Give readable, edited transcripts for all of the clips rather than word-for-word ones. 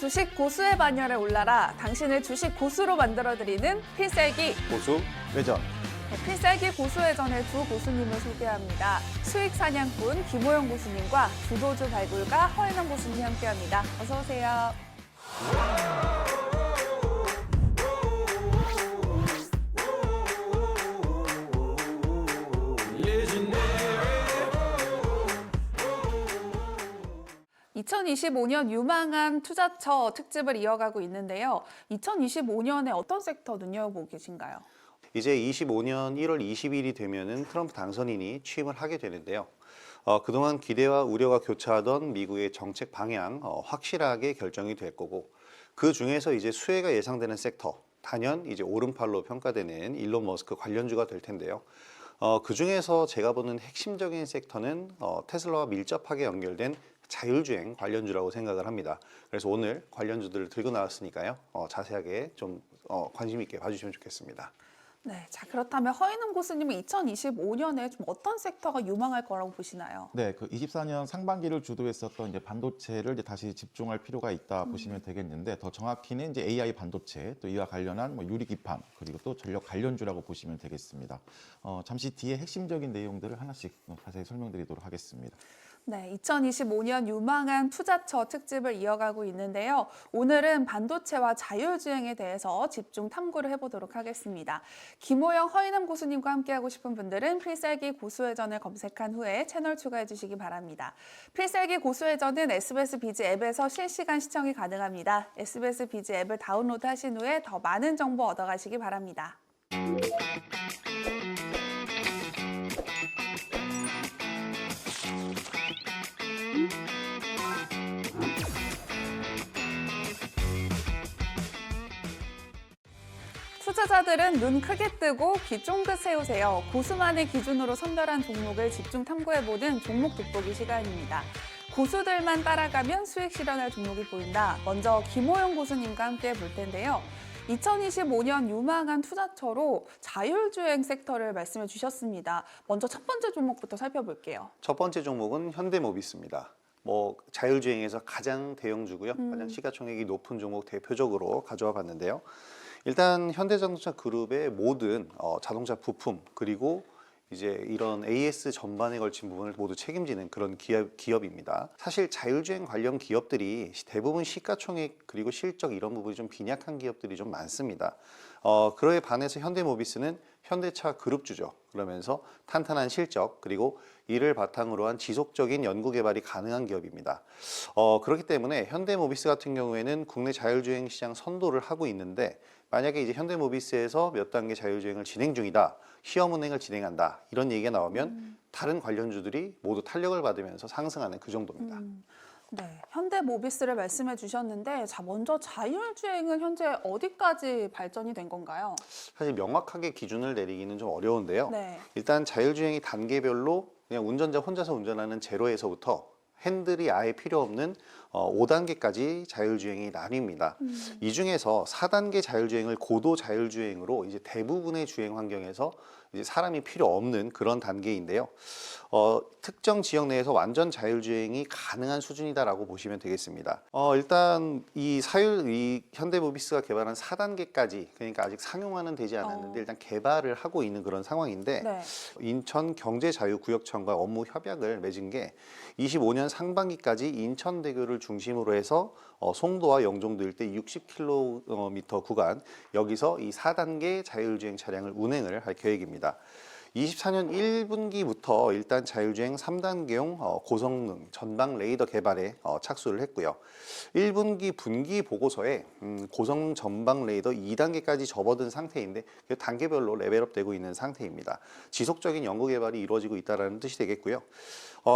주식 고수의 반열에 올라라 당신을 주식 고수로 만들어드리는 필살기 고수 외전. 필살기 고수회전의 두 고수님을 소개합니다. 수익사냥꾼 김호영 고수님과 주도주 발굴가 허인원 고수님이 함께합니다. 어서 오세요. 2025년 유망한 투자처 특집을 이어가고 있는데요. 2025년에 어떤 섹터 눈여겨보고 계신가요? 이제 25년 1월 20일이 되면은 트럼프 당선인이 취임을 하게 되는데요. 그동안 기대와 우려가 교차하던 미국의 정책 방향 확실하게 결정이 될 거고, 그 중에서 이제 수혜가 예상되는 섹터, 단연 이제 오른팔로 평가되는 일론 머스크 관련주가 될 텐데요. 그 중에서 제가 보는 핵심적인 섹터는 테슬라와 밀접하게 연결된 자율주행 관련주라고 생각을 합니다. 그래서 오늘 관련주들을 들고 나왔으니까요. 자세하게 좀 관심 있게 봐주시면 좋겠습니다. 네, 자 그렇다면 허인음 고수님은 2025년에 좀 어떤 섹터가 유망할 거라고 보시나요? 네, 그 24년 상반기를 주도했었던 이제 반도체를 이제 다시 집중할 필요가 있다 보시면 되겠는데, 더 정확히는 이제 AI 반도체, 또 이와 관련한 뭐 유리기판, 그리고 또 전력 관련주라고 보시면 되겠습니다. 잠시 뒤에 핵심적인 내용들을 하나씩 자세히 설명드리도록 하겠습니다. 네, 2025년 유망한 투자처 특집을 이어가고 있는데요. 오늘은 반도체와 자율주행에 대해서 집중 탐구를 해보도록 하겠습니다. 김호영, 허인음 고수님과 함께하고 싶은 분들은 필살기 고수회전을 검색한 후에 채널 추가해 주시기 바랍니다. 필살기 고수회전은 SBS 비즈 앱에서 실시간 시청이 가능합니다. SBS 비즈 앱을 다운로드 하신 후에 더 많은 정보 얻어가시기 바랍니다. 투자자들은 눈 크게 뜨고 귀 쫑긋 세우세요. 고수만의 기준으로 선별한 종목을 집중 탐구해보는 종목 돋보기 시간입니다. 고수들만 따라가면 수익 실현할 종목이 보인다. 먼저 김호영 고수님과 함께 볼 텐데요. 2025년 유망한 투자처로 자율주행 섹터를 말씀해 주셨습니다. 먼저 첫 번째 종목부터 살펴볼게요. 첫 번째 종목은 현대모비스입니다. 자율주행에서 가장 대형주고요. 가장 시가총액이 높은 종목 대표적으로 가져와 봤는데요. 일단 현대자동차 그룹의 모든 자동차 부품, 그리고 이제 이런 AS 전반에 걸친 부분을 모두 책임지는 그런 기업입니다. 사실 자율주행 관련 기업들이 대부분 시가총액 그리고 실적 이런 부분이 좀 빈약한 기업들이 좀 많습니다. 그에 반해서 현대모비스는 현대차 그룹주죠. 그러면서 탄탄한 실적, 그리고 이를 바탕으로 한 지속적인 연구개발이 가능한 기업입니다. 그렇기 때문에 현대모비스 같은 경우에는 국내 자율주행 시장 선도를 하고 있는데, 만약에 이제 현대모비스에서 몇 단계 자율주행을 진행 중이다, 시험 운행을 진행한다, 이런 얘기가 나오면 다른 관련주들이 모두 탄력을 받으면서 상승하는 그 정도입니다. 네, 현대모비스를 말씀해 주셨는데, 자 먼저 자율주행은 현재 어디까지 발전이 된 건가요? 사실 명확하게 기준을 내리기는 좀 어려운데요. 네. 일단 자율주행이 단계별로 그냥 운전자 혼자서 운전하는 제로에서부터 핸들이 아예 필요 없는 5단계까지 자율주행이 나뉩니다. 이 중에서 4단계 자율주행을 고도 자율주행으로 이제 대부분의 주행 환경에서 이제 사람이 필요 없는 그런 단계인데요. 특정 지역 내에서 완전 자율주행이 가능한 수준이다라고 보시면 되겠습니다. 일단 이 현대모비스가 개발한 4단계까지, 그러니까 아직 상용화는 되지 않았는데 일단 개발을 하고 있는 그런 상황인데, 네. 인천 경제자유구역청과 업무 협약을 맺은 게 25년 상반기까지 인천대교를 중심으로 해서 송도와 영종도 일대 60km 구간, 여기서 이 4단계 자율주행 차량을 운행을 할 계획입니다. 24년 1분기부터 일단 자율주행 3단계용 고성능 전방 레이더 개발에 착수를 했고요. 1분기 분기 보고서에 고성능 전방 레이더 2단계까지 접어든 상태인데 단계별로 레벨업되고 있는 상태입니다. 지속적인 연구 개발이 이루어지고 있다는 뜻이 되겠고요.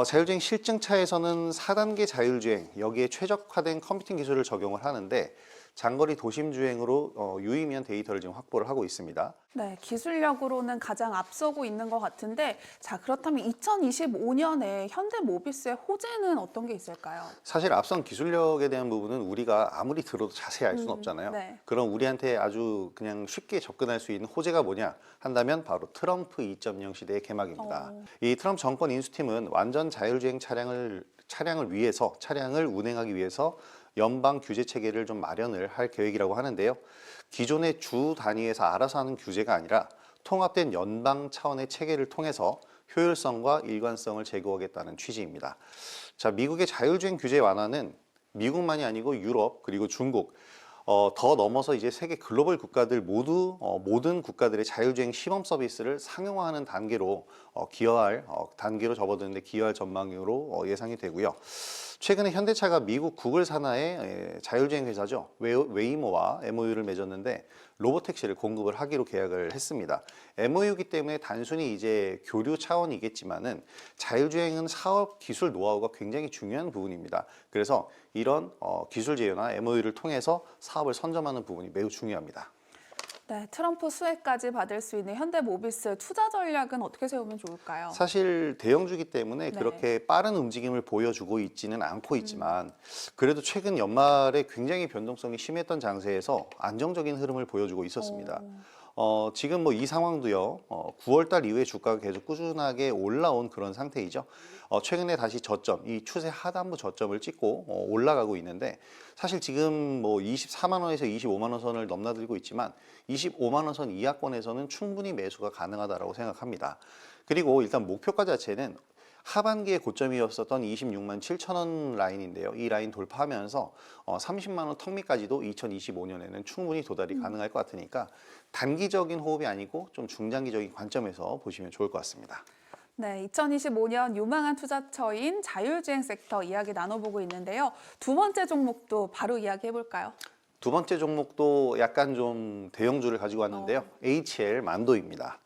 자율주행 실증차에서는 4단계 자율주행, 여기에 최적화된 컴퓨팅 기술을 적용을 하는데, 장거리 도심 주행으로 유의미한 데이터를 지금 확보를 하고 있습니다. 네, 기술력으로는 가장 앞서고 있는 것 같은데, 자 그렇다면 2025년에 현대모비스의 호재는 어떤 게 있을까요? 사실 앞선 기술력에 대한 부분은 우리가 아무리 들어도 자세히 알 수는 없잖아요. 네. 그럼 우리한테 아주 그냥 쉽게 접근할 수 있는 호재가 뭐냐 한다면 바로 트럼프 2.0 시대의 개막입니다. 이 트럼프 정권 인수팀은 완전 자율주행 차량을 위해서, 차량을 운행하기 위해서 연방 규제 체계를 좀 마련을 할 계획이라고 하는데요. 기존의 주 단위에서 알아서 하는 규제가 아니라 통합된 연방 차원의 체계를 통해서 효율성과 일관성을 제고하겠다는 취지입니다. 자, 미국의 자율주행 규제 완화는 미국만이 아니고 유럽 그리고 중국 더 넘어서 이제 세계 글로벌 국가들 모두 모든 국가들의 자율주행 시범 서비스를 상용화하는 단계로 기여할 단계로 접어드는데 기여할 전망으로 예상이 되고요. 최근에 현대차가 미국 구글 산하의 자율주행 회사죠. 웨이모와 MOU를 맺었는데 로보택시를 공급을 하기로 계약을 했습니다. MOU이기 때문에 단순히 이제 교류 차원이겠지만은 자율주행은 사업 기술 노하우가 굉장히 중요한 부분입니다. 그래서 이런 기술 제휴나 MOU를 통해서 사업을 선점하는 부분이 매우 중요합니다. 네, 트럼프 수혜까지 받을 수 있는 현대모비스 투자 전략은 어떻게 세우면 좋을까요? 사실 대형주기 때문에 네. 그렇게 빠른 움직임을 보여주고 있지는 않고 있지만 그래도 최근 연말에 굉장히 변동성이 심했던 장세에서 안정적인 흐름을 보여주고 있었습니다. 지금 뭐 이 상황도요, 9월 달 이후에 주가가 계속 꾸준하게 올라온 그런 상태이죠. 최근에 다시 저점, 이 추세 하단부 저점을 찍고 올라가고 있는데 사실 지금 뭐 24만 원에서 25만 원 선을 넘나들고 있지만 25만 원 선 이하권에서는 충분히 매수가 가능하다고 생각합니다. 그리고 일단 목표가 자체는 하반기에 고점이었었던 26만 7천 원 라인인데요. 이 라인 돌파하면서 30만 원 턱 밑까지도 2025년에는 충분히 도달이 가능할 것 같으니까 단기적인 호흡이 아니고 좀 중장기적인 관점에서 보시면 좋을 것 같습니다. 네, 2025년 유망한 투자처인 자율주행 섹터 이야기 나눠보고 있는데요. 두 번째 종목도 바로 이야기해 볼까요? 두 번째 종목도 약간 좀 대형주를 가지고 왔는데요. HL 만도입니다.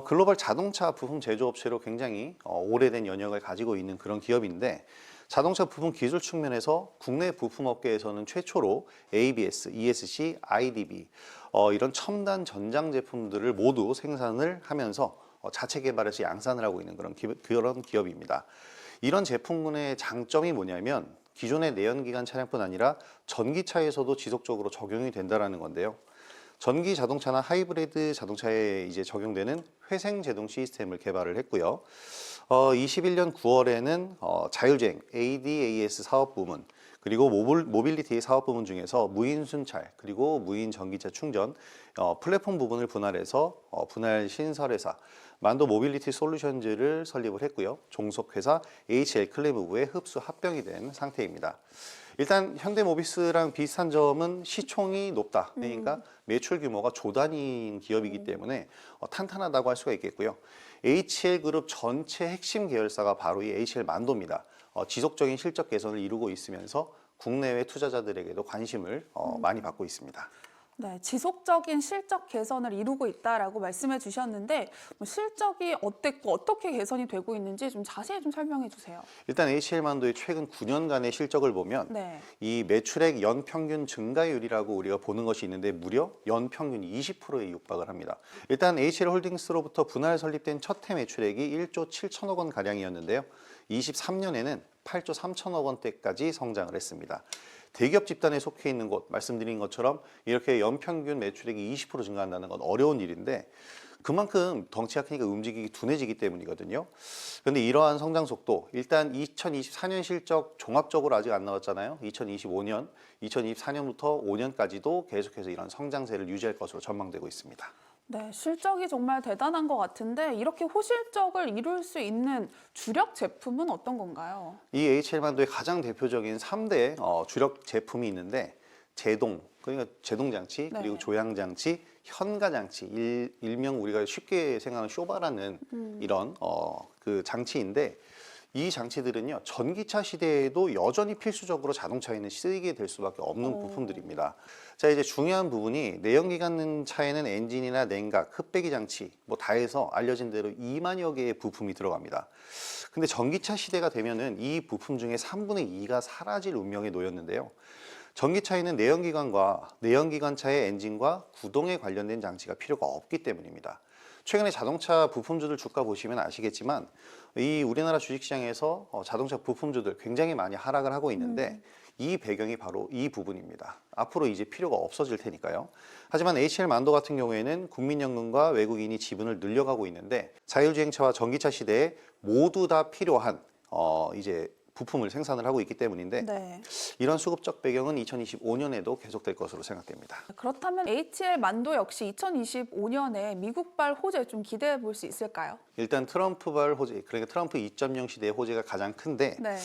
글로벌 자동차 부품 제조업체로 굉장히 오래된 연역을 가지고 있는 그런 기업인데 자동차 부품 기술 측면에서 국내 부품업계에서는 최초로 ABS, ESC, IDB 이런 첨단 전장 제품들을 모두 생산을 하면서 자체 개발해서 양산을 하고 있는 그런 기업입니다. 이런 제품군의 장점이 뭐냐면 기존의 내연기관 차량뿐 아니라 전기차에서도 지속적으로 적용이 된다는 건데요. 전기 자동차나 하이브리드 자동차에 이제 적용되는 회생 제동 시스템을 개발을 했고요. 21년 9월에는 자율주행 ADAS 사업 부문 그리고 모빌리티 사업 부문 중에서 무인 순찰 그리고 무인 전기차 충전 플랫폼 부분을 분할해서 분할 신설회사 만도 모빌리티 솔루션즈를 설립을 했고요. 종속회사 HL 클레무브에 흡수 합병이 된 상태입니다. 일단 현대모비스랑 비슷한 점은 시총이 높다. 그러니까 매출 규모가 조 단위인 기업이기 때문에 탄탄하다고 할 수가 있겠고요. HL그룹 전체 핵심 계열사가 바로 이 HL 만도입니다. 지속적인 실적 개선을 이루고 있으면서 국내외 투자자들에게도 관심을 많이 받고 있습니다. 네, 지속적인 실적 개선을 이루고 있다라고 말씀해 주셨는데 실적이 어땠고 어떻게 개선이 되고 있는지 좀 자세히 좀 설명해 주세요. 일단 HL만도의 최근 9년간의 실적을 보면 네. 이 매출액 연평균 증가율이라고 우리가 보는 것이 있는데 무려 연평균 20%에 육박을 합니다. 일단 HL홀딩스로부터 분할 설립된 첫 해 매출액이 1조 7천억 원 가량이었는데요. 23년에는 8조 3천억 원대까지 성장을 했습니다. 대기업 집단에 속해 있는 곳, 말씀드린 것처럼 이렇게 연평균 매출액이 20% 증가한다는 건 어려운 일인데 그만큼 덩치가 크니까 움직이기 둔해지기 때문이거든요. 그런데 이러한 성장 속도, 일단 2024년 실적 종합적으로 아직 안 나왔잖아요. 2025년, 2024년부터 5년까지도 계속해서 이런 성장세를 유지할 것으로 전망되고 있습니다. 네, 실적이 정말 대단한 것 같은데 이렇게 호실적을 이룰 수 있는 주력 제품은 어떤 건가요? 이 HL만도의 가장 대표적인 3대 주력 제품이 있는데 제동, 그러니까 제동장치, 네. 그리고 조향장치, 현가장치, 일명 우리가 쉽게 생각하는 쇼바라는 이런 그 장치인데 이 장치들은요 전기차 시대에도 여전히 필수적으로 자동차에는 쓰이게 될 수밖에 없는 부품들입니다. 자, 이제 중요한 부분이 내연기관 차에는 엔진이나 냉각, 흡배기 장치 뭐 다 해서 알려진 대로 2만여 개의 부품이 들어갑니다. 근데 전기차 시대가 되면은 이 부품 중에 3분의 2가 사라질 운명에 놓였는데요. 전기차에는 내연기관차의 엔진과 구동에 관련된 장치가 필요가 없기 때문입니다. 최근에 자동차 부품주들 주가 보시면 아시겠지만 이 우리나라 주식시장에서 자동차 부품주들 굉장히 많이 하락을 하고 있는데 이 배경이 바로 이 부분입니다. 앞으로 이제 필요가 없어질 테니까요. 하지만 HL만도 같은 경우에는 국민연금과 외국인이 지분을 늘려가고 있는데 자율주행차와 전기차 시대에 모두 다 필요한 이제 부품을 생산을 하고 있기 때문인데 네. 이런 수급적 배경은 2025년에도 계속될 것으로 생각됩니다. 그렇다면 HL 만도 역시 2025년에 미국발 호재 좀 기대해 볼 수 있을까요? 일단 트럼프발 호재, 그러니까 트럼프 2.0 시대의 호재가 가장 큰데 네.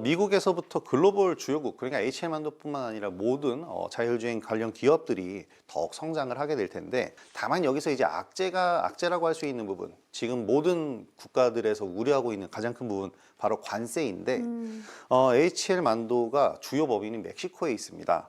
미국에서부터 글로벌 주요국, 그러니까 HL만도뿐만 아니라 모든 자율주행 관련 기업들이 더욱 성장을 하게 될 텐데, 다만 여기서 이제 악재라고 할 수 있는 부분, 지금 모든 국가들에서 우려하고 있는 가장 큰 부분 바로 관세인데, HL만도가 주요 법인인 멕시코에 있습니다.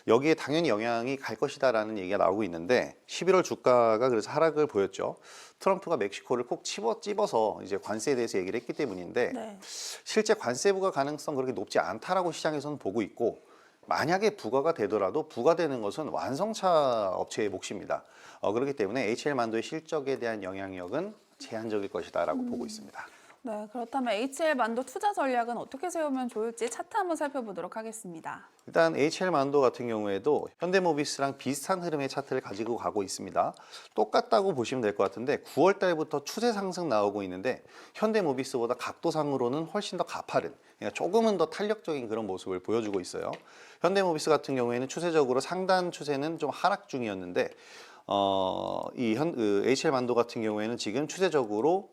여기에 당연히 영향이 갈 것이다라는 얘기가 나오고 있는데 11월 주가가 그래서 하락을 보였죠. 트럼프가 멕시코를 콕 찝어서 이제 관세에 대해서 얘기를 했기 때문인데 네. 실제 관세 부과 가능성 그렇게 높지 않다라고 시장에서는 보고 있고, 만약에 부과가 되더라도 부과되는 것은 완성차 업체의 몫입니다. 그렇기 때문에 HL만도의 실적에 대한 영향력은 제한적일 것이다라고 보고 있습니다. 네, 그렇다면 HL 만도 투자 전략은 어떻게 세우면 좋을지 차트 한번 살펴보도록 하겠습니다. 일단 HL만도 같은 경우에도 현대모비스랑 비슷한 흐름의 차트를 가지고 가고 있습니다. 똑같다고 보시면 될 것 같은데 9월 달부터 추세 상승 나오고 있는데 현대모비스보다 각도상으로는 훨씬 더 가파른, 그러니까 조금은 더 탄력적인 그런 모습을 보여주고 있어요. 현대모비스 같은 경우에는 추세적으로 상단 추세는 좀 하락 중이었는데 HL만도 같은 경우에는 지금 추세적으로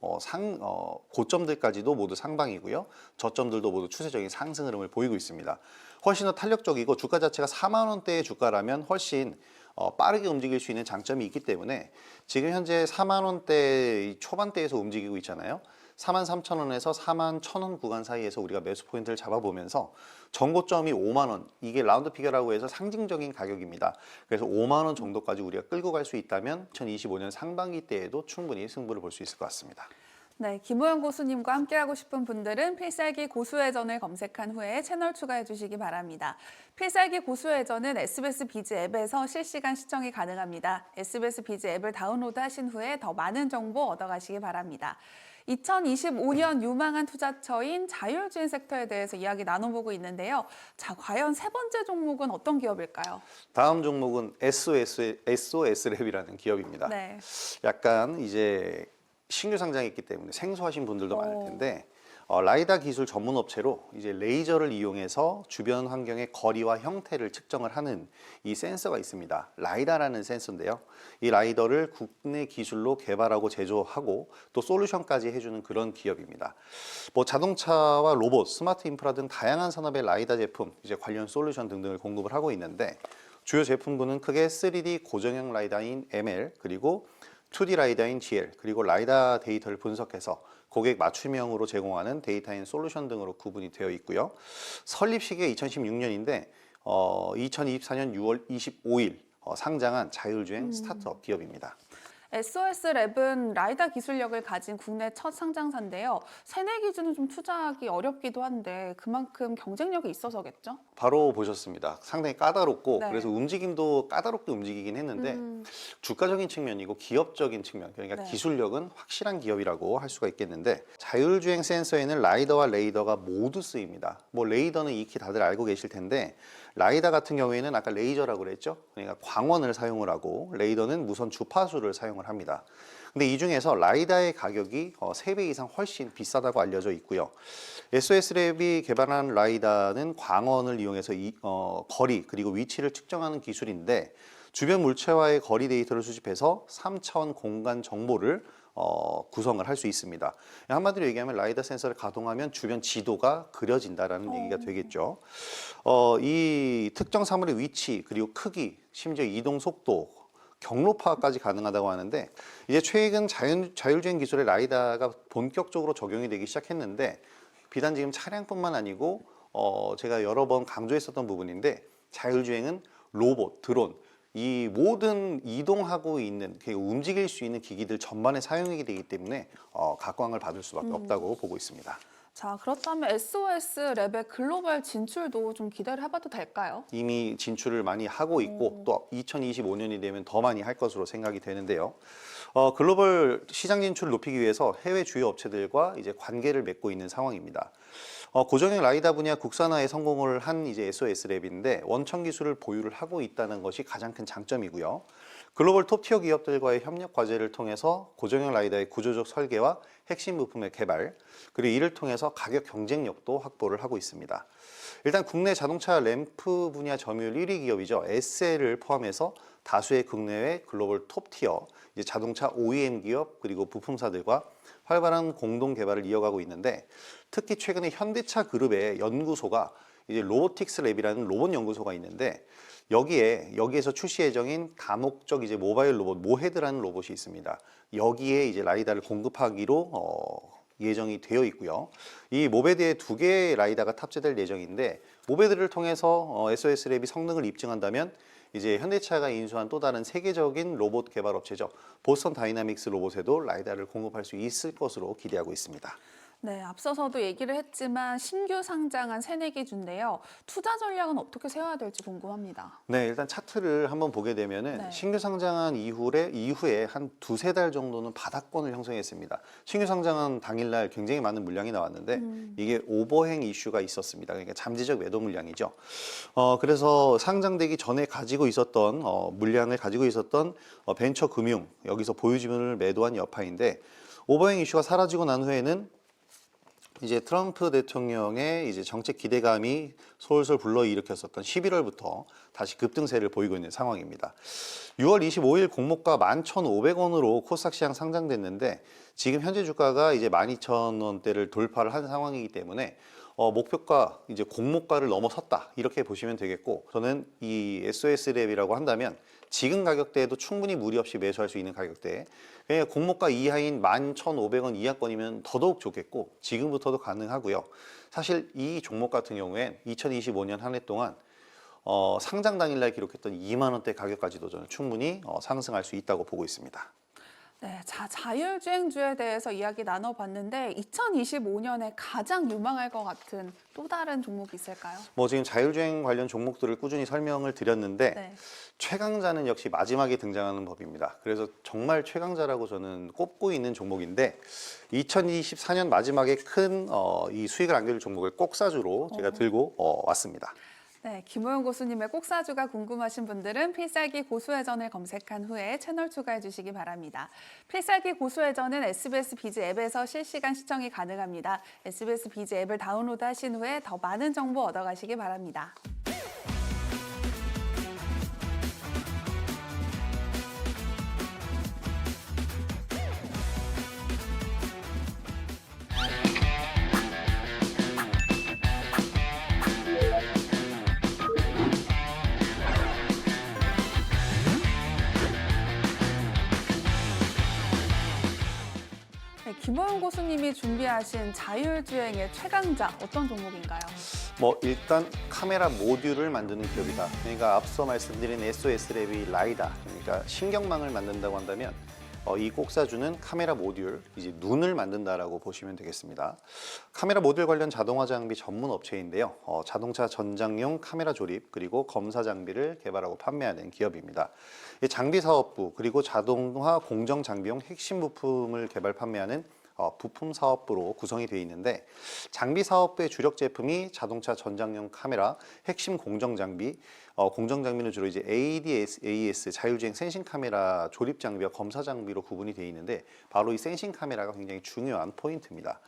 고점들까지도 모두 상방이고요. 저점들도 모두 추세적인 상승 흐름을 보이고 있습니다. 훨씬 더 탄력적이고 주가 자체가 4만 원대의 주가라면 훨씬 빠르게 움직일 수 있는 장점이 있기 때문에 지금 현재 4만 원대 초반대에서 움직이고 있잖아요. 43,000원에서 41,000원 구간 사이에서 우리가 매수 포인트를 잡아보면서 전고점이 5만 원, 이게 라운드 피겨라고 해서 상징적인 가격입니다. 그래서 5만 원 정도까지 우리가 끌고 갈 수 있다면 2025년 상반기 때에도 충분히 승부를 볼 수 있을 것 같습니다. 네, 김호영 고수님과 함께하고 싶은 분들은 필살기 고수회전을 검색한 후에 채널 추가해 주시기 바랍니다. 필살기 고수회전은 SBS 비즈 앱에서 실시간 시청이 가능합니다. SBS 비즈 앱을 다운로드 하신 후에 더 많은 정보 얻어가시기 바랍니다. 2025년 유망한 투자처인 자율주행 섹터에 대해서 이야기 나눠보고 있는데요. 자, 과연 세 번째 종목은 어떤 기업일까요? 다음 종목은 SOS랩이라는 기업입니다. 네. 약간 이제 신규 상장했기 때문에 생소하신 분들도 많을 텐데 라이다 기술 전문 업체로 이제 레이저를 이용해서 주변 환경의 거리와 형태를 측정을 하는 이 센서가 있습니다. 라이다라는 센서인데요. 이 라이더를 국내 기술로 개발하고 제조하고 또 솔루션까지 해주는 그런 기업입니다. 뭐 자동차와 로봇, 스마트 인프라 등 다양한 산업의 라이다 제품, 이제 관련 솔루션 등등을 공급을 하고 있는데 주요 제품군은 크게 3D 고정형 라이다인 ML, 그리고 2D 라이다인 GL, 그리고 라이다 데이터를 분석해서 고객 맞춤형으로 제공하는 데이터인 솔루션 등으로 구분이 되어 있고요. 설립 시기가 2016년인데 2024년 6월 25일 상장한 자율주행 스타트업 기업입니다. SOS랩은 라이다 기술력을 가진 국내 첫 상장사인데요. 세내 기준은 좀 투자하기 어렵기도 한데 그만큼 경쟁력이 있어서겠죠? 바로 보셨습니다. 상당히 까다롭고 네. 그래서 움직임도 까다롭게 움직이긴 했는데 주가적인 측면이고 기업적인 측면, 그러니까 네. 기술력은 확실한 기업이라고 할 수가 있겠는데 자율주행 센서에는 라이더와 레이더가 모두 쓰입니다. 뭐 레이더는 익히 다들 알고 계실 텐데 라이다 같은 경우에는 아까 레이저라고 그랬죠. 그러니까 광원을 사용을 하고 레이더는 무선 주파수를 사용을 합니다. 근데 이 중에서 라이다의 가격이 3배 이상 훨씬 비싸다고 알려져 있고요. SOS랩이 개발한 라이다는 광원을 이용해서 거리 그리고 위치를 측정하는 기술인데 주변 물체와의 거리 데이터를 수집해서 3차원 공간 정보를 구성을 할 수 있습니다. 한마디로 얘기하면 라이다 센서를 가동하면 주변 지도가 그려진다라는 얘기가 되겠죠. 이 특정 사물의 위치 그리고 크기, 심지어 이동 속도, 경로 파악까지 가능하다고 하는데 이제 최근 자율주행 기술의 라이다가 본격적으로 적용이 되기 시작했는데 비단 지금 차량뿐만 아니고 제가 여러 번 강조했었던 부분인데 자율주행은 로봇, 드론, 이 모든 이동하고 있는 움직일 수 있는 기기들 전반에 사용이 되기 때문에 각광을 받을 수밖에 없다고 보고 있습니다. 자, 그렇다면 SOS랩의 글로벌 진출도 좀 기대를 해봐도 될까요? 이미 진출을 많이 하고 있고 또 2025년이 되면 더 많이 할 것으로 생각이 되는데요. 글로벌 시장 진출을 높이기 위해서 해외 주요 업체들과 이제 관계를 맺고 있는 상황입니다. 고정형 라이다 분야 국산화에 성공을 한 이제 SOS랩인데 원천 기술을 보유를 하고 있다는 것이 가장 큰 장점이고요. 글로벌 톱티어 기업들과의 협력 과제를 통해서 고정형 라이다의 구조적 설계와 핵심 부품의 개발, 그리고 이를 통해서 가격 경쟁력도 확보를 하고 있습니다. 일단 국내 자동차 램프 분야 점유율 1위 기업이죠. SL을 포함해서 다수의 국내외 글로벌 톱티어 이제 자동차 OEM 기업 그리고 부품사들과 활발한 공동 개발을 이어가고 있는데, 특히 최근에 현대차 그룹의 연구소가 이제 로보틱스 랩이라는 로봇 연구소가 있는데, 여기에서 출시 예정인 다목적 이제 모바일 로봇 모헤드라는 로봇이 있습니다. 여기에 이제 라이다를 공급하기로 예정이 되어 있고요. 이 모베드에 2개의 라이다가 탑재될 예정인데, 모베드를 통해서 SOS 랩이 성능을 입증한다면 이제 현대차가 인수한 또 다른 세계적인 로봇 개발 업체죠. 보스턴 다이나믹스 로봇에도 라이다를 공급할 수 있을 것으로 기대하고 있습니다. 네, 앞서서도 얘기를 했지만 신규 상장한 새내기주인데요. 투자 전략은 어떻게 세워야 될지 궁금합니다. 네, 일단 차트를 한번 보게 되면은 네. 신규 상장한 이후에 한 2-3달 정도는 바닥권을 형성했습니다. 신규 상장한 당일날 굉장히 많은 물량이 나왔는데 이게 오버행 이슈가 있었습니다. 그러니까 잠재적 매도 물량이죠. 그래서 상장되기 전에 가지고 있었던 물량을 가지고 있었던 벤처 금융, 여기서 보유 지분을 매도한 여파인데, 오버행 이슈가 사라지고 난 후에는 이제 트럼프 대통령의 이제 정책 기대감이 솔솔 불러일으켰었던 11월부터 다시 급등세를 보이고 있는 상황입니다. 6월 25일 공모가 11,500원으로 코스닥 시장 상장됐는데, 지금 현재 주가가 이제 12,000원대를 돌파를 한 상황이기 때문에 목표가 이제 공모가를 넘어섰다 이렇게 보시면 되겠고, 저는 이 SOS 랩이라고 한다면 지금 가격대에도 충분히 무리 없이 매수할 수 있는 가격대, 그냥 공모가 이하인 11,500원 이하권이면 더더욱 좋겠고 지금부터도 가능하고요. 사실 이 종목 같은 경우엔 2025년 한 해 동안 상장 당일날 기록했던 2만 원대 가격까지도 저는 충분히 상승할 수 있다고 보고 있습니다. 네, 자율주행주에 대해서 이야기 나눠봤는데 2025년에 가장 유망할 것 같은 또 다른 종목이 있을까요? 지금 자율주행 관련 종목들을 꾸준히 설명을 드렸는데, 네. 최강자는 역시 마지막에 등장하는 법입니다. 그래서 정말 최강자라고 저는 꼽고 있는 종목인데, 2024년 마지막에 큰 이 수익을 안겨줄 종목을 꼭사주로 제가 들고 왔습니다. 네, 김호영 고수님의 꼭사주가 궁금하신 분들은 필살기 고수회전을 검색한 후에 채널 추가해 주시기 바랍니다. 필살기 고수회전은 SBS 비즈 앱에서 실시간 시청이 가능합니다. SBS 비즈 앱을 다운로드 하신 후에 더 많은 정보 얻어가시기 바랍니다. 네, 김호영 고수님이 준비하신 자율주행의 최강자 어떤 종목인가요? 일단 카메라 모듈을 만드는 기업이다. 그러니까 앞서 말씀드린 SOS 랩이 라이다, 그러니까 신경망을 만든다고 한다면 이 꼭사주는 카메라 모듈, 이제 눈을 만든다라고 보시면 되겠습니다. 카메라 모듈 관련 자동화 장비 전문 업체인데요. 자동차 전장용 카메라 조립 그리고 검사 장비를 개발하고 판매하는 기업입니다. 이 장비 사업부 그리고 자동화 공정 장비용 핵심 부품을 개발 판매하는 부품 사업부로 구성이 되어 있는데, 장비 사업부의 주력 제품이 자동차 전장용 카메라, 핵심 공정 장비, 공정 장비는 주로 이제 ADS, AES 자율주행 센싱 카메라 조립 장비와 검사 장비로 구분이 되어 있는데, 바로 이 센싱 카메라가 굉장히 중요한 포인트입니다.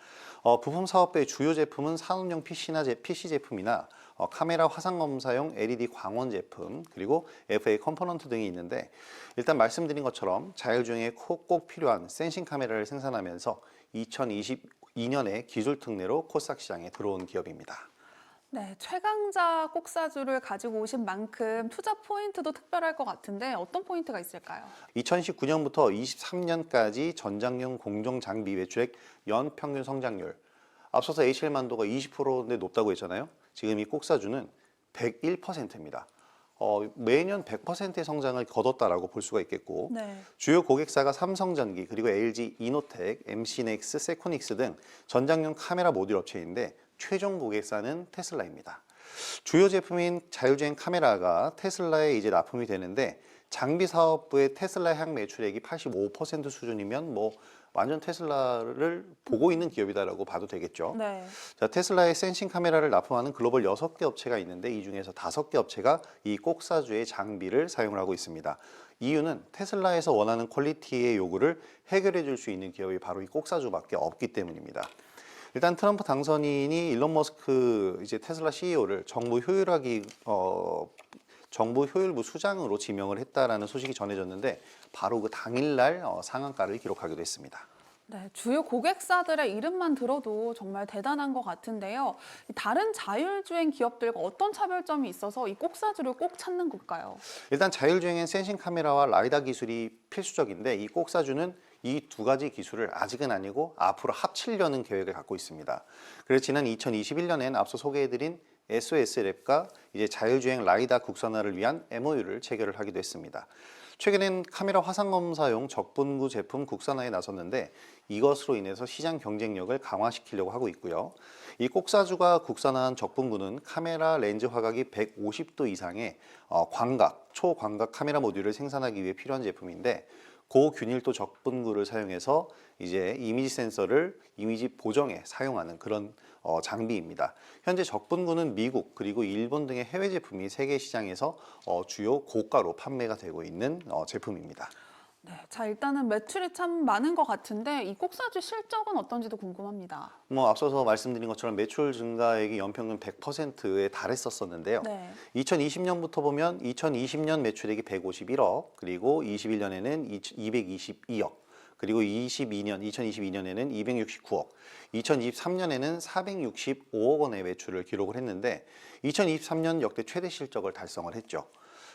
부품 사업부의 주요 제품은 산업용 PC 제품이나 카메라 화상 검사용 LED 광원 제품, 그리고 FA 컴포넌트 등이 있는데, 일단 말씀드린 것처럼 자율주행에 꼭 필요한 센싱 카메라를 생산하면서 2022년에 기술 특례로 코스닥 시장에 들어온 기업입니다. 네, 최강자 꼭사주를 가지고 오신 만큼 투자 포인트도 특별할 것 같은데 어떤 포인트가 있을까요? 2019년부터 23년까지 전장용 공정 장비 매출액 연 평균 성장률, 앞서서 HL만도가 20%인데 높다고 했잖아요. 지금 이 꼭사주는 101%입니다. 매년 100%의 성장을 거뒀다라고 볼 수가 있겠고, 네. 주요 고객사가 삼성전기, 그리고 LG 이노텍, MC넥스, 세코닉스 등 전장용 카메라 모듈 업체인데, 최종 고객사는 테슬라입니다. 주요 제품인 자율주행 카메라가 테슬라에 이제 납품이 되는데, 장비 사업부의 테슬라 향 매출액이 85% 수준이면 완전 테슬라를 보고 있는 기업이다라고 봐도 되겠죠. 네. 자, 테슬라의 센싱 카메라를 납품하는 글로벌 6개 업체가 있는데, 이 중에서 5개 업체가 이 꼭사주의 장비를 사용을 하고 있습니다. 이유는 테슬라에서 원하는 퀄리티의 요구를 해결해 줄 수 있는 기업이 바로 이 꼭사주밖에 없기 때문입니다. 일단 트럼프 당선인이 일론 머스크 이제 테슬라 CEO를 정부 효율부 수장으로 지명을 했다라는 소식이 전해졌는데 바로 그 당일날 상한가를 기록하기도 했습니다. 네, 주요 고객사들의 이름만 들어도 정말 대단한 것 같은데요. 다른 자율주행 기업들과 어떤 차별점이 있어서 이 꼭사주를 꼭 찾는 걸까요? 일단 자율주행엔 센싱 카메라와 라이다 기술이 필수적인데 이 꼭사주는 이 두 가지 기술을 아직은 아니고 앞으로 합치려는 계획을 갖고 있습니다. 그래서 지난 2021년엔 앞서 소개해드린 SOS랩과 이제 자율주행 라이다 국산화를 위한 MOU를 체결을 하기도 했습니다. 최근엔 카메라 화상 검사용 적분구 제품 국산화에 나섰는데 이것으로 인해서 시장 경쟁력을 강화시키려고 하고 있고요. 이 꼭사주가 국산화한 적분구는 카메라 렌즈 화각이 150도 이상의 광각, 초광각 카메라 모듈을 생산하기 위해 필요한 제품인데 고균일도 적분구를 사용해서 이제 이미지 센서를 이미지 보정에 사용하는 그런 장비입니다. 현재 적분구는 미국 그리고 일본 등의 해외 제품이 세계 시장에서 주요 고가로 판매가 되고 있는 제품입니다. 네, 자 일단은 매출이 참 많은 것 같은데 이 꼭사주 실적은 어떤지도 궁금합니다. 앞서서 말씀드린 것처럼 매출 증가액이 연평균 100%에 달했었는데요. 네. 2020년부터 보면 2020년 매출액이 151억, 그리고 21년에는 222억, 그리고 2022년에는 269억, 2023년에는 465억 원의 매출을 기록을 했는데 2023년 역대 최대 실적을 달성을 했죠.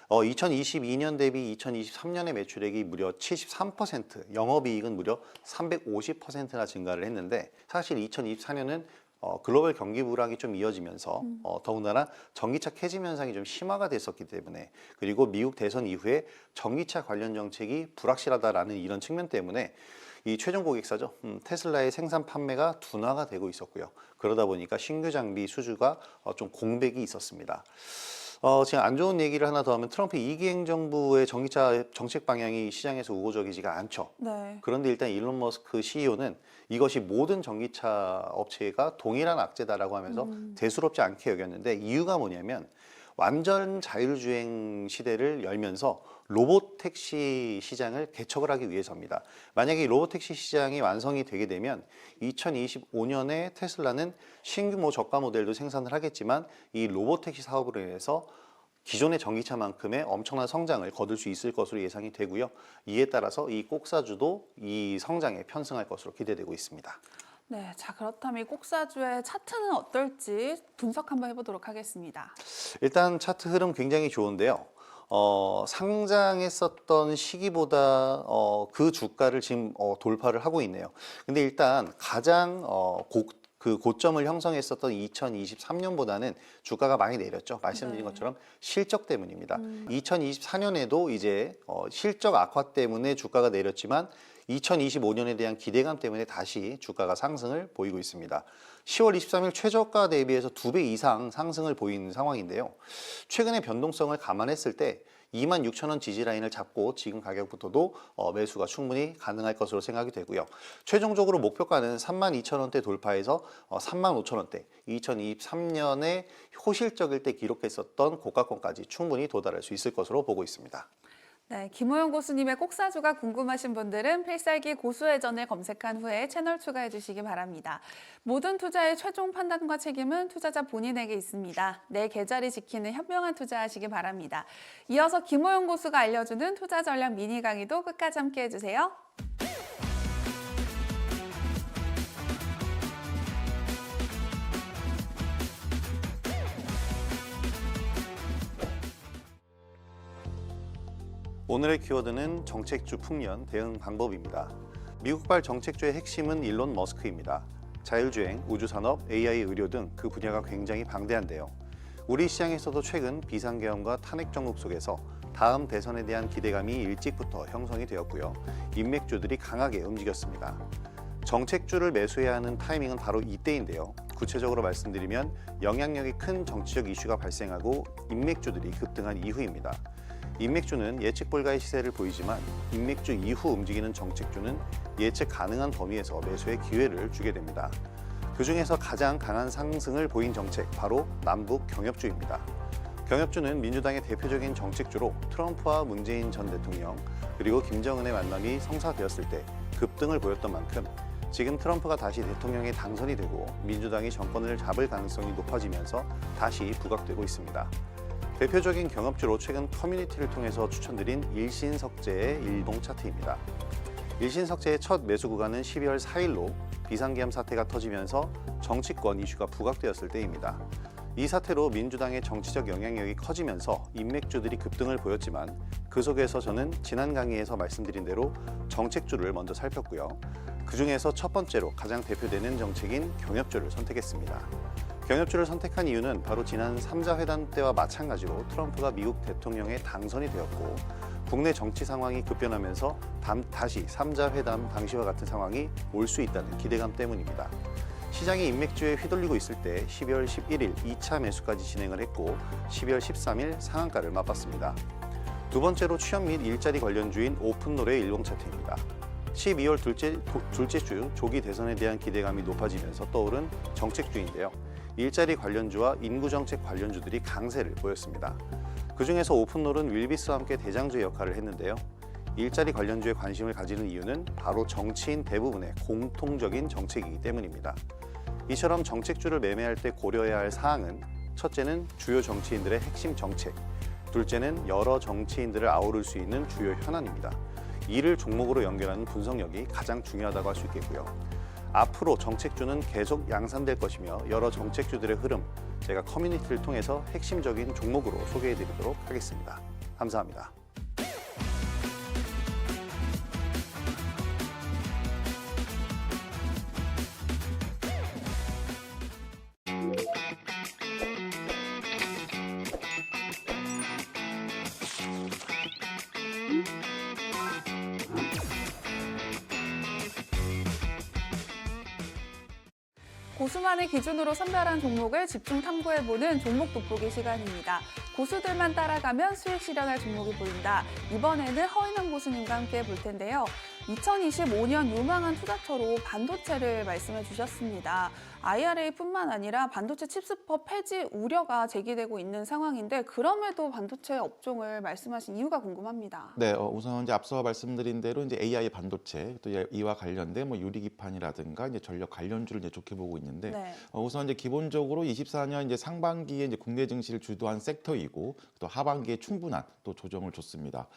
2022년 대비 2023년의 매출액이 무려 73%, 영업이익은 무려 350%나 증가를 했는데 사실 2024년은 글로벌 경기 불황이 좀 이어지면서 더군다나 전기차 캐즘 현상이 좀 심화가 됐었기 때문에 그리고 미국 대선 이후에 전기차 관련 정책이 불확실하다라는 이런 측면 때문에 이 최종 고객사죠. 테슬라의 생산 판매가 둔화가 되고 있었고요. 그러다 보니까 신규 장비 수주가 좀 공백이 있었습니다. 지금 안 좋은 얘기를 하나 더 하면 트럼프 2기 행정부의 전기차 정책 방향이 시장에서 우호적이지가 않죠. 네. 그런데 일단 일론 머스크 CEO는 이것이 모든 전기차 업체가 동일한 악재다라고 하면서 대수롭지 않게 여겼는데 이유가 뭐냐면 완전 자율주행 시대를 열면서 로봇택시 시장을 개척을 하기 위해서입니다. 만약에 이 로봇택시 시장이 완성이 되게 되면 2025년에 테슬라는 신규 저가 모델도 생산을 하겠지만 이 로봇택시 사업으로 인해서 기존의 전기차만큼의 엄청난 성장을 거둘 수 있을 것으로 예상이 되고요. 이에 따라서 이 꼭사주도 이 성장에 편승할 것으로 기대되고 있습니다. 네, 자 그렇다면 이 꼭사주의 차트는 어떨지 분석 한번 해보도록 하겠습니다. 일단 차트 흐름 굉장히 좋은데요. 상장했었던 시기보다 그 주가를 지금 돌파를 하고 있네요. 근데 일단 가장 고점을 형성했었던 2023년보다는 주가가 많이 내렸죠. 말씀드린 네. 것처럼 실적 때문입니다. 2024년에도 이제 실적 악화 때문에 주가가 내렸지만 2025년에 대한 기대감 때문에 다시 주가가 상승을 보이고 있습니다. 10월 23일 최저가 대비해서 2배 이상 상승을 보이는 상황인데요. 최근의 변동성을 감안했을 때 26,000원 지지라인을 잡고 지금 가격부터도 매수가 충분히 가능할 것으로 생각이 되고요. 최종적으로 목표가는 32,000원대 돌파해서 35,000원대, 2023년에 호실적일 때 기록했었던 고가권까지 충분히 도달할 수 있을 것으로 보고 있습니다. 네, 김호영 고수님의 꼭사주가 궁금하신 분들은 필살기 고수회전을 검색한 후에 채널 추가해 주시기 바랍니다. 모든 투자의 최종 판단과 책임은 투자자 본인에게 있습니다. 내 계좌를 지키는 현명한 투자하시기 바랍니다. 이어서 김호영 고수가 알려주는 투자 전략 미니 강의도 끝까지 함께 해주세요. 오늘의 키워드는 정책주 풍년 대응 방법입니다. 미국발 정책주의 핵심은 일론 머스크입니다. 자율주행, 우주산업, AI, 의료 등 그 분야가 굉장히 방대한데요. 우리 시장에서도 최근 비상계엄과 탄핵 정국 속에서 다음 대선에 대한 기대감이 일찍부터 형성이 되었고요. 인맥주들이 강하게 움직였습니다. 정책주를 매수해야 하는 타이밍은 바로 이때인데요. 구체적으로 말씀드리면 영향력이 큰 정치적 이슈가 발생하고 인맥주들이 급등한 이후입니다. 인맥주는 예측 불가의 시세를 보이지만 인맥주 이후 움직이는 정책주는 예측 가능한 범위에서 매수의 기회를 주게 됩니다. 그중에서 가장 강한 상승을 보인 정책, 바로 남북 경협주입니다. 경협주는 민주당의 대표적인 정책주로 트럼프와 문재인 전 대통령 그리고 김정은의 만남이 성사되었을 때 급등을 보였던 만큼 지금 트럼프가 다시 대통령에 당선이 되고 민주당이 정권을 잡을 가능성이 높아지면서 다시 부각되고 있습니다. 대표적인 경협주로 최근 커뮤니티를 통해서 추천드린 일신석재의 일봉 차트입니다. 일신석재의 첫 매수 구간은 12월 4일로 비상계엄 사태가 터지면서 정치권 이슈가 부각되었을 때입니다. 이 사태로 민주당의 정치적 영향력이 커지면서 인맥주들이 급등을 보였지만 그 속에서 저는 지난 강의에서 말씀드린 대로 정책주를 먼저 살폈고요. 그중에서 첫 번째로 가장 대표되는 정책인 경협주를 선택했습니다. 경협주를 선택한 이유는 바로 지난 3자 회담 때와 마찬가지로 트럼프가 미국 대통령에 당선이 되었고 국내 정치 상황이 급변하면서 다시 3자 회담 당시와 같은 상황이 올 수 있다는 기대감 때문입니다. 시장이 인맥주에 휘둘리고 있을 때 12월 11일 2차 매수까지 진행을 했고 12월 13일 상한가를 맛봤습니다. 두 번째로 취업 및 일자리 관련주인 오픈롤의 일봉 차트입니다. 12월 둘째 주 조기 대선에 대한 기대감이 높아지면서 떠오른 정책주인데요. 일자리 관련주와 인구정책 관련주들이 강세를 보였습니다. 그중에서 오픈롤은 윌비스와 함께 대장주의 역할을 했는데요. 일자리 관련주에 관심을 가지는 이유는 바로 정치인 대부분의 공통적인 정책이기 때문입니다. 이처럼 정책주를 매매할 때 고려해야 할 사항은 첫째는 주요 정치인들의 핵심 정책, 둘째는 여러 정치인들을 아우를 수 있는 주요 현안입니다. 이를 종목으로 연결하는 분석력이 가장 중요하다고 할 수 있겠고요. 앞으로 정책주는 계속 양산될 것이며 여러 정책주들의 흐름, 제가 커뮤니티를 통해서 핵심적인 종목으로 소개해드리도록 하겠습니다. 감사합니다. 고수만의 기준으로 선별한 종목을 집중 탐구해보는 종목 돋보기 시간입니다. 고수들만 따라가면 수익 실현할 종목이 보인다. 이번에는 허인원 고수님과 함께 볼 텐데요. 2025년 유망한 투자처로 반도체를 말씀해 주셨습니다. IRA뿐만 아니라 반도체 칩스법 폐지 우려가 제기되고 있는 상황인데 그럼에도 반도체 업종을 말씀하신 이유가 궁금합니다. 네, 우선 이제 앞서 말씀드린 대로 이제 AI 반도체 또 이와 관련된 뭐 유리기판이라든가 이제 전력 관련주를 이제 좋게 보고 있는데 네. 우선 이제 기본적으로 24년 이제 상반기에 이제 국내 증시를 주도한 섹터이고 또 하반기에 충분한 또 조정을 줬습니다.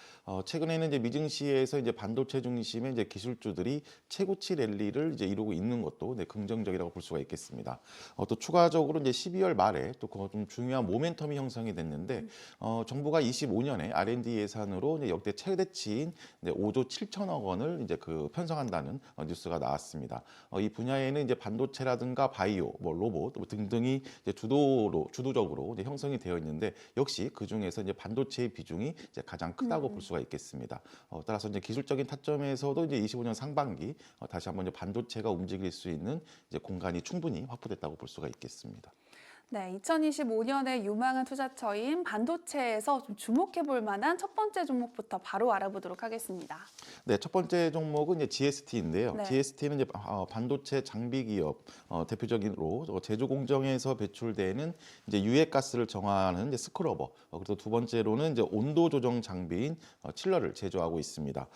최근에는 이제 미증시에서 이제 반도체 중심의 이제 기술주들이 최고치 랠리를 이제 이루고 있는 것도 네, 긍정적이라고 볼 수가 있겠습니다. 또 추가적으로 이제 12월 말에 또 좀 중요한 모멘텀이 형성이 됐는데 정부가 25년에 R&D 예산으로 이제 역대 최대치인 5조 7천억 원을 이제 그 편성한다는 뉴스가 나왔습니다. 이 분야에는 이제 반도체라든가 바이오, 뭐 로봇 등등이 이제 주도적으로 이제 형성이 되어 있는데 역시 그 중에서 이제 반도체의 비중이 이제 가장 크다고 볼 수가 있겠습니다. 따라서 이제 기술적인 타점에서도 이제 25년 상반기 다시 한번 이제 반도체가 움직일 수 있는 이제 공간이 충분히 확보됐다고 볼 수가 있겠습니다. 네, 2025년에 유망한 투자처인 반도체에서 좀 주목해 볼 만한 첫 번째 종목부터 바로 알아보도록 하겠습니다. 네, 첫 번째 종목은 이제 GST인데요. 네. GST는 이제 반도체 장비 기업 대표적으로 제조 공정에서 배출되는 이제 유해가스를 정화하는 이제 스크러버. 그리고 두 번째로는 이제 온도 조정 장비인 칠러를 제조하고 있습니다.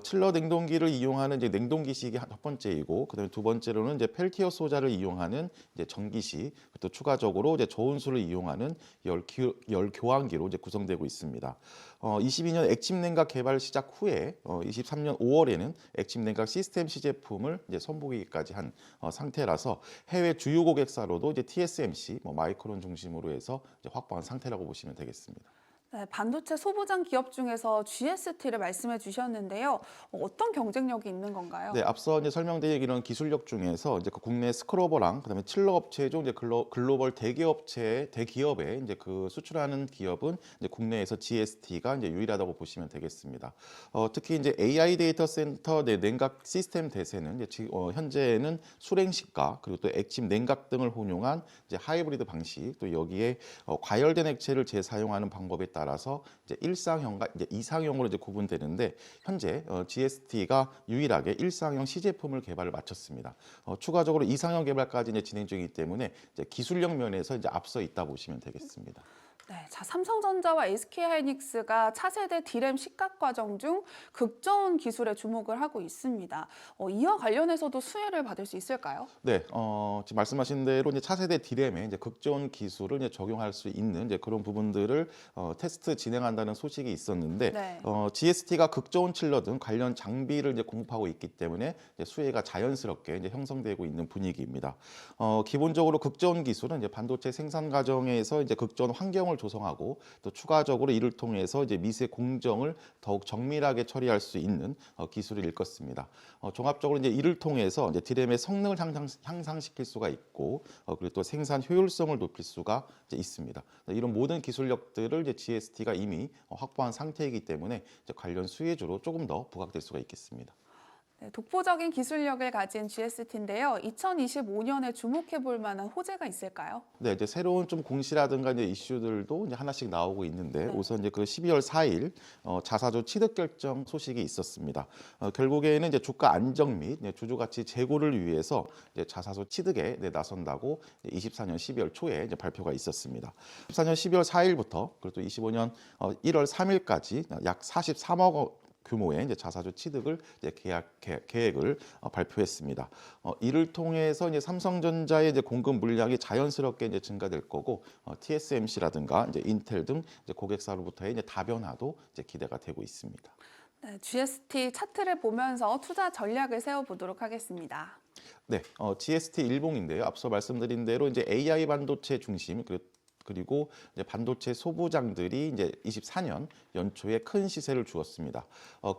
칠러 냉동기를 이용하는 이제 냉동기식이 첫 번째이고, 그다음에 두 번째로는 이제 펠티어 소자를 이용하는 이제 전기식, 또 추가적으로 이제 저온수를 이용하는 열 교환기로 이제 구성되고 있습니다. 22년 액침 냉각 개발 시작 후에 23년 5월에는 액침 냉각 시스템 시제품을 이제 선보이기까지 한 상태라서 해외 주요 고객사로도 이제 TSMC, 마이크론 중심으로 해서 이제 확보한 상태라고 보시면 되겠습니다. 네, 반도체 소부장 기업 중에서 GST를 말씀해 주셨는데요. 어떤 경쟁력이 있는 건가요? 네, 앞서 이제 설명드린 이런 기술력 중에서 이제 그 국내 스크러버랑 그다음에 칠러 업체 중 이제 글로벌 대기업에 이제 그 수출하는 기업은 이제 국내에서 GST가 이제 유일하다고 보시면 되겠습니다. 특히 이제 AI 데이터 센터 냉각 시스템 대세는 이제 현재는 수랭식과 그리고 또 액침 냉각 등을 혼용한 이제 하이브리드 방식, 또 여기에 과열된 액체를 재사용하는 방법에 따라서 이제 일상형과 이제 이상형으로 이제 구분되는데 현재 GST가 유일하게 일상형 시제품을 개발을 마쳤습니다. 추가적으로 이상형 개발까지 이제 진행 중이기 때문에 이제 기술력 면에서 이제 앞서 있다 보시면 되겠습니다. 네, 자, 삼성전자와 SK하이닉스가 차세대 D램 식각 과정 중 극저온 기술에 주목을 하고 있습니다. 이와 관련해서도 수혜를 받을 수 있을까요? 네, 지금 말씀하신 대로 이제 차세대 D램에 이제 극저온 기술을 이제 적용할 수 있는 이제 그런 부분들을 테스트 진행한다는 소식이 있었는데, 네. GST가 극저온 칠러 등 관련 장비를 이제 공급하고 있기 때문에 이제 수혜가 자연스럽게 이제 형성되고 있는 분위기입니다. 기본적으로 극저온 기술은 이제 반도체 생산 과정에서 이제 극저온 환경을 조성하고 또 추가적으로 이를 통해서 이제 미세 공정을 더욱 정밀하게 처리할 수 있는 기술을 일컫습니다. 종합적으로 이제 이를 통해서 이제 D램의 성능을 향상시킬 수가 있고 그리고 또 생산 효율성을 높일 수가 이제 있습니다. 이런 모든 기술력들을 이제 GST가 이미 확보한 상태이기 때문에 이제 관련 수혜주로 조금 더 부각될 수가 있겠습니다. 네, 독보적인 기술력을 가진 GST인데요. 2025년에 주목해 볼 만한 호재가 있을까요? 네, 이제 새로운 좀 공시라든가 이제 이슈들도 이제 하나씩 나오고 있는데 네. 우선 이제 그 12월 4일 자사주 취득 결정 소식이 있었습니다. 결국에는 이제 주가 안정 및 주주 가치 제고를 위해서 이제 자사주 취득에 나선다고 24년 12월 초에 이제 발표가 있었습니다. 24년 12월 4일부터 그리고 또 25년 1월 3일까지 약 43억 원 규모의 이제 자사주 취득을 이제 계획을 발표했습니다. 이를 통해서 이제 삼성전자의 이제 공급 물량이 자연스럽게 이제 증가될 거고 TSMC라든가 이제 인텔 등 이제 고객사로부터의 이제 다변화도 이제 기대가 되고 있습니다. 네, GST 차트를 보면서 투자 전략을 세워보도록 하겠습니다. 네, GST 일봉인데요. 앞서 말씀드린 대로 이제 AI 반도체 중심 그리고 이제 반도체 소부장들이 이제 24년 연초에 큰 시세를 주었습니다.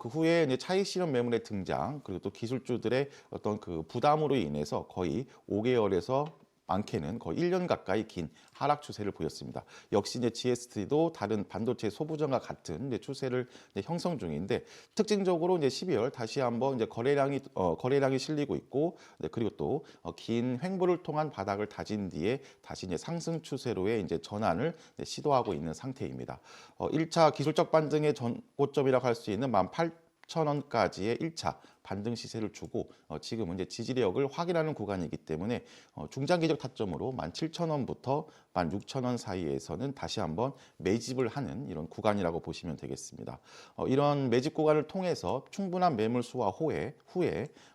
그 후에 이제 차익 실현 매물의 등장 그리고 또 기술주들의 어떤 그 부담으로 인해서 거의 5개월에서 많게는 거의 1년 가까이 긴 하락 추세를 보였습니다. 역시 이제 GST도 다른 반도체 소부장과 같은 이제 추세를 이제 형성 중인데 특징적으로 이제 12월 다시 한번 이제 거래량이 실리고 있고 그리고 또 긴 횡보를 통한 바닥을 다진 뒤에 다시 이제 상승 추세로의 이제 전환을 이제 시도하고 있는 상태입니다. 1차 기술적 반등의 고점이라고 할 수 있는 18,000원까지의 1차 반등 시세를 주고 지금은 이제 지지력을 확인하는 구간이기 때문에 중장기적 타점으로 17,000원부터 16,000원 사이에서는 다시 한번 매집을 하는 이런 구간이라고 보시면 되겠습니다. 이런 매집 구간을 통해서 충분한 매물 소화 후에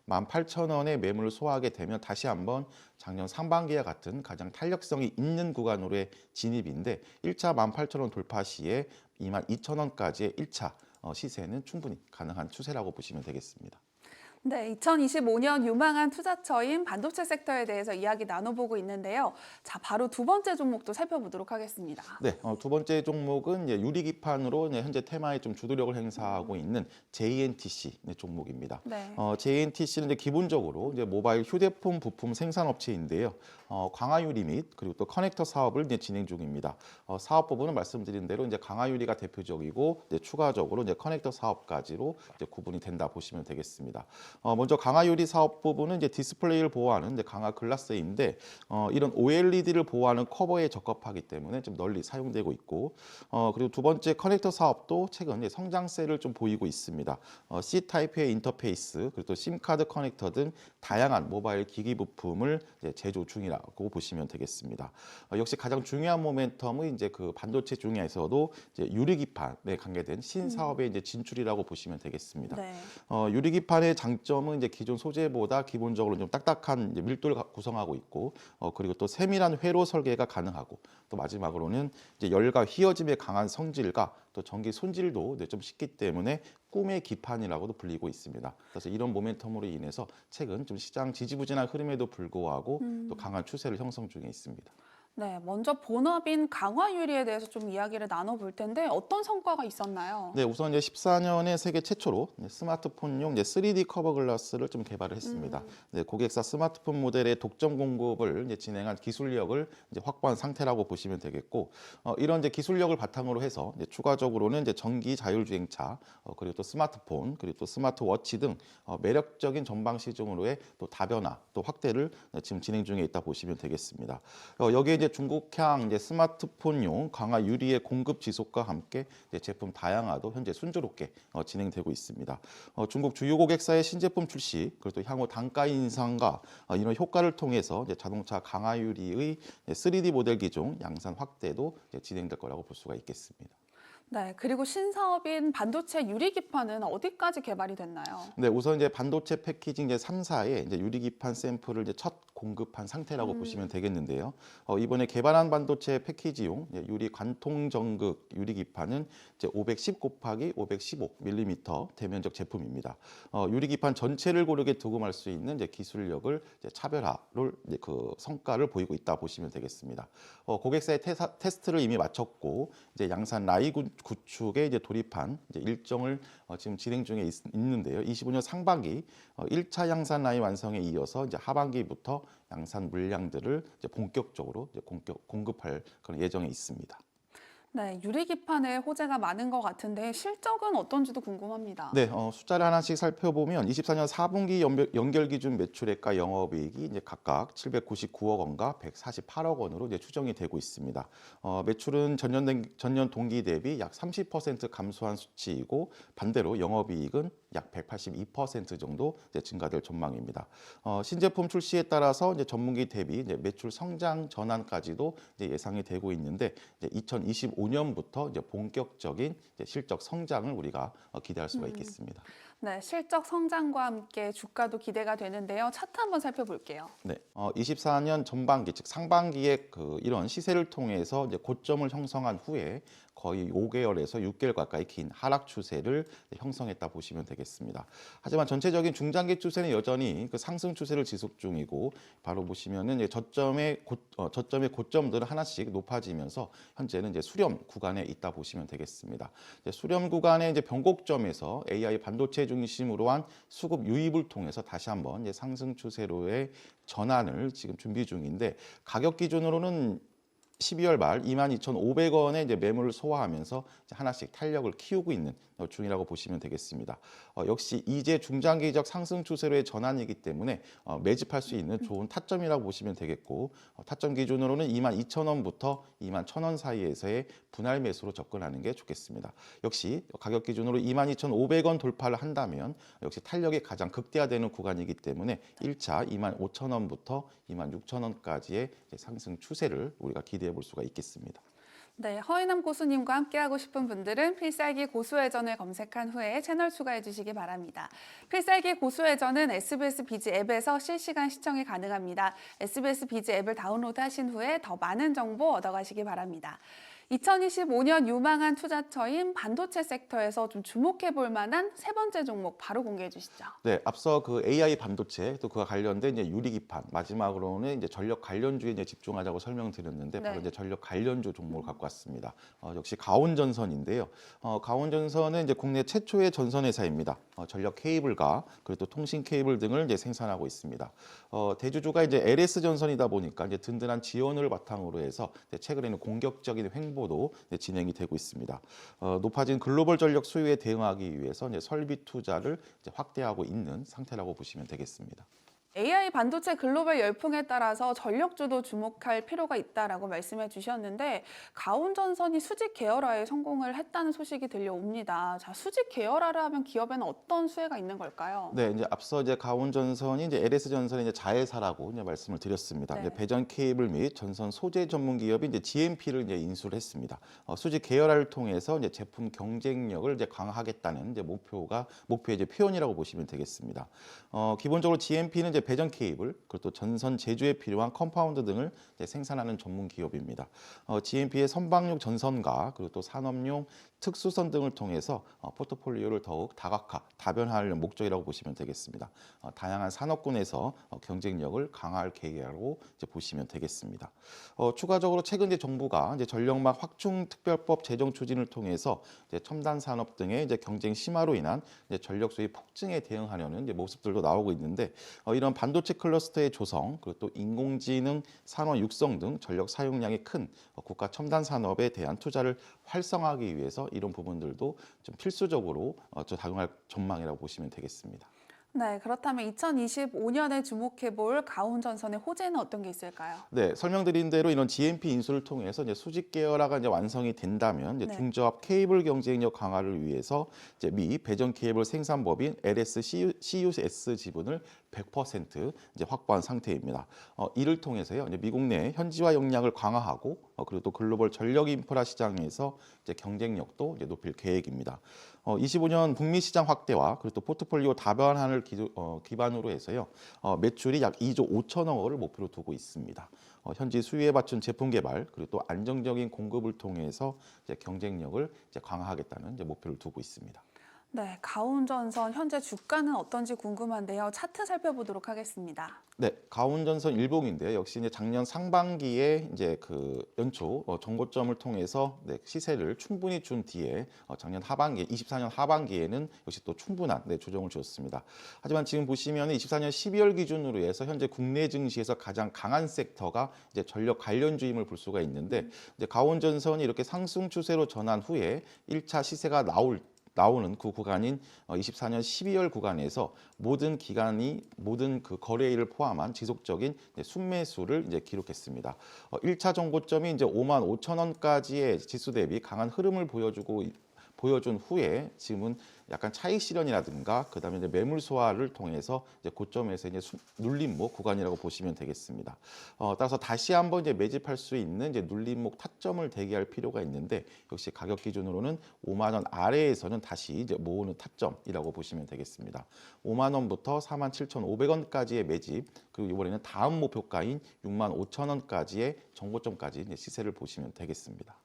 18,000원의 매물을 소화하게 되면 다시 한번 작년 상반기와 같은 가장 탄력성이 있는 구간으로의 진입인데 1차 18,000원 돌파 시에 22,000원까지의 1차 시세는 충분히 가능한 추세라고 보시면 되겠습니다. 네, 2025년 유망한 투자처인 반도체 섹터에 대해서 이야기 나눠보고 있는데요. 자, 바로 두 번째 종목도 살펴보도록 하겠습니다. 네, 두 번째 종목은 이제 유리기판으로 현재 테마에 좀 주도력을 행사하고 있는 JNTC 종목입니다. 네. JNTC는 이제 기본적으로 이제 모바일 휴대폰 부품 생산업체인데요. 강화유리 및 그리고 또 커넥터 사업을 이제 진행 중입니다. 사업 부분은 말씀드린 대로 이제 강화유리가 대표적이고 이제 추가적으로 이제 커넥터 사업까지로 이제 구분이 된다 보시면 되겠습니다. 먼저 강화유리 사업 부분은 이제 디스플레이를 보호하는 이제 강화 글라스인데 이런 OLED를 보호하는 커버에 적합하기 때문에 좀 널리 사용되고 있고 그리고 두 번째 커넥터 사업도 최근 이제 성장세를 좀 보이고 있습니다. C 타입의 인터페이스 그리고 또 심카드 커넥터 등 다양한 모바일 기기 부품을 이제 제조 중이라고 보시면 되겠습니다. 역시 가장 중요한 모멘텀은 이제 그 반도체 중에서도 이제 유리기판에 관계된 신사업의 이제 진출이라고 보시면 되겠습니다. 네. 유리기판의 장점은 이제 기존 소재보다 기본적으로 좀 딱딱한 이제 밀도를 구성하고 있고 그리고 또 세밀한 회로 설계가 가능하고 또 마지막으로는 이제 열과 휘어짐에 강한 성질과 또 전기 손질도 좀 쉽기 때문에 꿈의 기판이라고도 불리고 있습니다. 그래서 이런 모멘텀으로 인해서 최근 좀 시장 지지부진한 흐름에도 불구하고 또 강한 추세를 형성 중에 있습니다. 네, 먼저 본업인 강화유리에 대해서 좀 이야기를 나눠볼 텐데 어떤 성과가 있었나요? 네, 우선 이제 14년에 세계 최초로 스마트폰용 이제 3D 커버 글라스를 좀 개발을 했습니다. 네, 고객사 스마트폰 모델의 독점 공급을 이제 진행한 기술력을 이제 확보한 상태라고 보시면 되겠고, 이런 이제 기술력을 바탕으로 해서 이제 추가적으로는 이제 전기 자율주행차, 그리고 또 스마트폰, 그리고 또 스마트워치 등 매력적인 전방 시중으로의 또 다변화, 또 확대를 지금 진행 중에 있다 보시면 되겠습니다. 여기에 이제 중국향 이제 스마트폰용 강화 유리의 공급 지속과 함께 이제 제품 다양화도 현재 순조롭게 진행되고 있습니다. 중국 주요 고객사의 신제품 출시, 그리고 또 향후 단가 인상과 이런 효과를 통해서 이제 자동차 강화 유리의 3D 모델 기종 양산 확대도 이제 진행될 거라고 볼 수가 있겠습니다. 네, 그리고 신사업인 반도체 유리기판은 어디까지 개발이 됐나요? 네, 우선 이제 반도체 패키징 이제 3사에 이제 유리기판 샘플을 이제 첫 공급한 상태라고 보시면 되겠는데요. 이번에 개발한 반도체 패키지용 유리 관통 전극 유리기판은 이제 510 곱하기 515 mm 대면적 제품입니다. 유리기판 전체를 고르게 두고 말 수 있는 이제 기술력을 이제 차별화를 이제 그 성과를 보이고 있다 보시면 되겠습니다. 고객사의 테스트를 이미 마쳤고 이제 양산 라이 구축에 이제 돌입한 이제 일정을 지금 진행 중에 있는데요. 25년 상반기 1차 양산 라인 완성에 이어서 이제 하반기부터 양산 물량들을 이제 본격적으로 이제 공급할 그런 예정에 있습니다. 네, 유리기판에 호재가 많은 것 같은데 실적은 어떤지도 궁금합니다. 네, 숫자를 하나씩 살펴보면 24년 4분기 연결 기준 매출액과 영업이익이 이제 각각 799억 원과 148억 원으로 이제 추정이 되고 있습니다. 매출은 전년 동기 대비 약 30% 감소한 수치이고 반대로 영업이익은 약 182% 정도 이제 증가될 전망입니다. 신제품 출시에 따라서 이제 전분기 대비 이제 매출 성장 전환까지도 이제 예상이 되고 있는데 이제 2025년부터 이제 본격적인 이제 실적 성장을 우리가 기대할 수가 있겠습니다. 네, 실적 성장과 함께 주가도 기대가 되는데요. 차트 한번 살펴볼게요. 네, 24년 전반기 즉 상반기에 이런 시세를 통해서 이제 고점을 형성한 후에 거의 5개월에서 6개월 가까이 긴 하락 추세를 형성했다 보시면 되겠습니다. 하지만 전체적인 중장기 추세는 여전히 그 상승 추세를 지속 중이고 바로 보시면은 이제 저점의 고점들은 하나씩 높아지면서 현재는 이제 수렴 구간에 있다 보시면 되겠습니다. 이제 수렴 구간의 이제 변곡점에서 AI 반도체 중심으로 한 수급 유입을 통해서 다시 한번 이제 상승 추세로의 전환을 지금 준비 중인데 가격 기준으로는 12월 말 22,500원의 이제 매물을 소화하면서 이제 하나씩 탄력을 키우고 있는 중이라고 보시면 되겠습니다. 역시 이제 중장기적 상승 추세로의 전환이기 때문에 매집할 수 있는 좋은 타점이라고 보시면 되겠고 타점 기준으로는 22,000원부터 21,000원 사이에서의 분할 매수로 접근하는 게 좋겠습니다. 역시 가격 기준으로 22,500원 돌파를 한다면 역시 탄력이 가장 극대화되는 구간이기 때문에 1차 25,000원부터 26,000원까지의 상승 추세를 우리가 기대해 볼 수가 있겠습니다. 네, 허인남 고수님과 함께하고 싶은 분들은 필살기 고수회전을 검색한 후에 채널 추가해 주시기 바랍니다. 필살기 고수회전은 SBS 비즈 앱에서 실시간 시청이 가능합니다. SBS 비즈 앱을 다운로드하신 후에 더 많은 정보 얻어가시기 바랍니다. 2025년 유망한 투자처인 반도체 섹터에서 좀 주목해 볼 만한 세 번째 종목 바로 공개해 주시죠. 네, 앞서 그 AI 반도체 또 그와 관련된 이제 유리기판 마지막으로는 이제 전력 관련주에 이제 집중하자고 설명드렸는데 바로 네. 이제 전력 관련주 종목을 갖고 왔습니다. 역시 가온전선인데요. 가온전선은 이제 국내 최초의 전선 회사입니다. 전력 케이블과 그리고 또 통신 케이블 등을 이제 생산하고 있습니다. 대주주가 이제 LS전선이다 보니까 이제 든든한 지원을 바탕으로 해서 최근에는 공격적인 횡보도 진행이 되고 있습니다. 높아진 글로벌 전력 수요에 대응하기 위해서 이제 설비 투자를 이제 확대하고 있는 상태라고 보시면 되겠습니다. AI 반도체 글로벌 열풍에 따라서 전력주도 주목할 필요가 있다라고 말씀해 주셨는데 가온전선이 수직 계열화에 성공을 했다는 소식이 들려옵니다. 자, 수직 계열화를 하면 기업에는 어떤 수혜가 있는 걸까요? 네, 이제 앞서 이제 가온전선이 이제 LS전선의 이제 자회사라고 이제 말씀을 드렸습니다. 네. 이제 배전 케이블 및 전선 소재 전문 기업이 이제 GMP를 이제 인수를 했습니다. 수직 계열화를 통해서 이제 제품 경쟁력을 이제 강화하겠다는 이제 목표의 이제 표현이라고 보시면 되겠습니다. 기본적으로 GMP는 이제 배전 케이블 그리고 또 전선 제조에 필요한 컴파운드 등을 이제 생산하는 전문 기업입니다. GMP의 선박용 전선과 그리고 또 산업용 특수선 등을 통해서 포트폴리오를 더욱 다변화하려는 목적이라고 보시면 되겠습니다. 다양한 산업군에서 경쟁력을 강화할 계획이라고 이제 보시면 되겠습니다. 추가적으로 최근 이제 정부가 이제 전력망 확충 특별법 제정 추진을 통해서 이제 첨단 산업 등의 이제 경쟁 심화로 인한 이제 전력 수요 폭증에 대응하려는 이제 모습들도 나오고 있는데 이런 반도체 클러스터의 조성 그리고 또 인공지능 산업 육성 등 전력 사용량이 큰 국가 첨단 산업에 대한 투자를 활성화하기 위해서 이런 부분들도 좀 필수적으로 작용할 전망이라고 보시면 되겠습니다. 네, 그렇다면 2025년에 주목해볼 가온전선의 호재는 어떤 게 있을까요? 네, 설명드린 대로 이런 GMP 인수를 통해서 이제 수직 계열화가 이제 완성이 된다면 이제 네. 중저압 케이블 경쟁력 강화를 위해서 이제 미 배전 케이블 생산법인 LS CUS 지분을 100% 이제 확보한 상태입니다. 이를 통해서요, 이제 미국 내 현지화 역량을 강화하고 그리고 또 글로벌 전력 인프라 시장에서 이제 경쟁력도 이제 높일 계획입니다. 25년 북미 시장 확대와 그리고 또 포트폴리오 다변화를 기반으로 해서요, 매출이 약 2조 5천억 원을 목표로 두고 있습니다. 현지 수요에 맞춘 제품 개발 그리고 또 안정적인 공급을 통해서 이제 경쟁력을 이제 강화하겠다는 이제 목표를 두고 있습니다. 네, 가온전선 현재 주가는 어떤지 궁금한데요. 차트 살펴보도록 하겠습니다. 네, 가온전선 일봉인데요. 역시 이제 작년 상반기에 이제 그 연초 정고점을 통해서 네, 시세를 충분히 준 뒤에 작년 하반기, 24년 하반기에는 역시 또 충분한 네, 조정을 주었습니다. 하지만 지금 보시면 24년 12월 기준으로 해서 현재 국내 증시에서 가장 강한 섹터가 이제 전력 관련주임을 볼 수가 있는데 이제 가온전선이 이렇게 상승 추세로 전환 후에 1차 시세가 나오는 그 구간인 24년 12월 구간에서 모든 그 거래일을 포함한 지속적인 순매수를 이제 기록했습니다. 1차 정고점이 이제 5만 5천 원까지의 지수 대비 강한 흐름을 보여준 후에 지금은 약간 차익 실현이라든가 그다음에 이제 매물 소화를 통해서 이제 고점에서 이제 눌림목 구간이라고 보시면 되겠습니다. 따라서 다시 한번 이제 매집할 수 있는 이제 눌림목 타점을 대기할 필요가 있는데 역시 가격 기준으로는 5만 원 아래에서는 다시 이제 모으는 타점이라고 보시면 되겠습니다. 5만 원부터 4만 7,500원까지의 매집 그리고 이번에는 다음 목표가인 6만 5천 원까지의 정고점까지 이제 시세를 보시면 되겠습니다.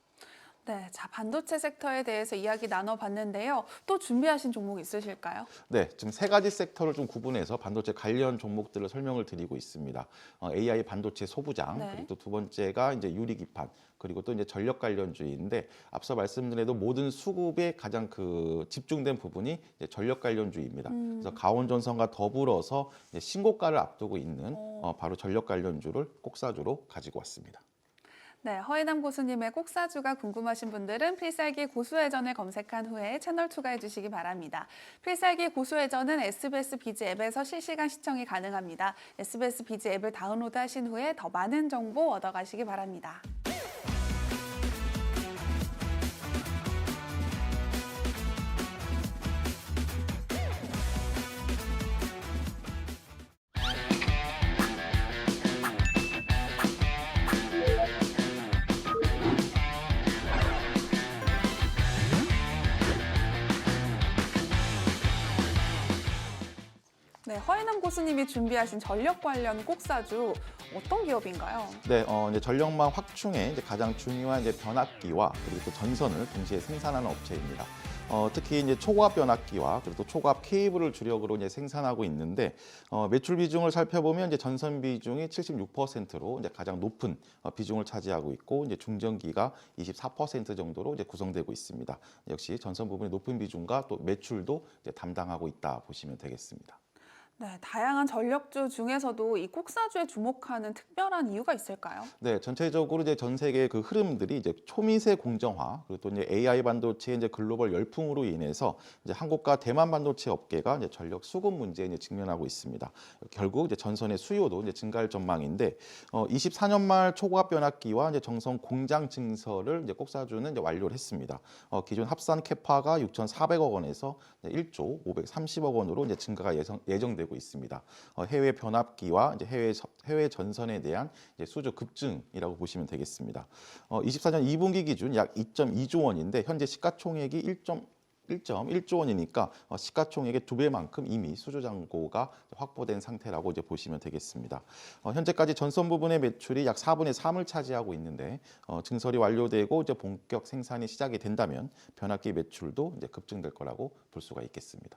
네, 자, 반도체 섹터에 대해서 이야기 나눠봤는데요. 또 준비하신 종목 있으실까요? 네, 지금 세 가지 섹터를 좀 구분해서 반도체 관련 종목들을 설명을 드리고 있습니다. AI 반도체 소부장, 네. 그리고 또 두 번째가 이제 유리기판, 그리고 또 이제 전력 관련주의인데 앞서 말씀드린 대로 모든 수급에 가장 그 집중된 부분이 이제 전력 관련주의입니다. 그래서 가온전선과 더불어서 이제 신고가를 앞두고 있는 바로 전력 관련주를 꼭사주로 가지고 왔습니다. 네, 허인남 고수님의 꼭사주가 궁금하신 분들은 필살기 고수회전을 검색한 후에 채널 추가해 주시기 바랍니다. 필살기 고수회전은 SBS 비즈 앱에서 실시간 시청이 가능합니다. SBS 비즈 앱을 다운로드 하신 후에 더 많은 정보 얻어가시기 바랍니다. 네, 허인남 고수님이 준비하신 전력 관련 꼭사주 어떤 기업인가요? 네, 이제 전력망 확충의 이제 가장 중요한 이제 변압기와 그리고 또 전선을 동시에 생산하는 업체입니다. 특히 이제 초고압 변압기와 그리고 또 초고압 케이블을 주력으로 이제 생산하고 있는데 매출 비중을 살펴보면 이제 전선 비중이 76%로 이제 가장 높은 비중을 차지하고 있고 이제 중전기가 24% 정도로 이제 구성되고 있습니다. 역시 전선 부분의 높은 비중과 또 매출도 이제 담당하고 있다 보시면 되겠습니다. 네, 다양한 전력주 중에서도 이 꼭사주에 주목하는 특별한 이유가 있을까요? 네, 전체적으로 이제 전 세계의 그 흐름들이 이제 초미세 공정화 그리고 또 이제 AI 반도체의 이제 글로벌 열풍으로 인해서 이제 한국과 대만 반도체 업계가 이제 전력 수급 문제에 이제 직면하고 있습니다. 결국 이제 전선의 수요도 이제 증가할 전망인데 24년 말 초고압 변압기와 이제 정성 공장 증설을 이제 꼭사주는 이제 완료를 했습니다. 기존 합산 캐파가 6,400억 원에서 1조 530억 원으로 이제 증가가 예정되고 있습니다. 해외 변압기와 이제 해외 전선에 대한 이제 수주 급증이라고 보시면 되겠습니다. 24년 2분기 기준 약 2.2조 원인데 현재 시가총액이 1.1조 원이니까 시가총액의 2배만큼 이미 수주 잔고가 확보된 상태라고 이제 보시면 되겠습니다. 현재까지 전선 부분의 매출이 약 4분의 3을 차지하고 있는데 증설이 완료되고 이제 본격 생산이 시작이 된다면 변압기 매출도 이제 급증될 거라고 볼 수가 있겠습니다.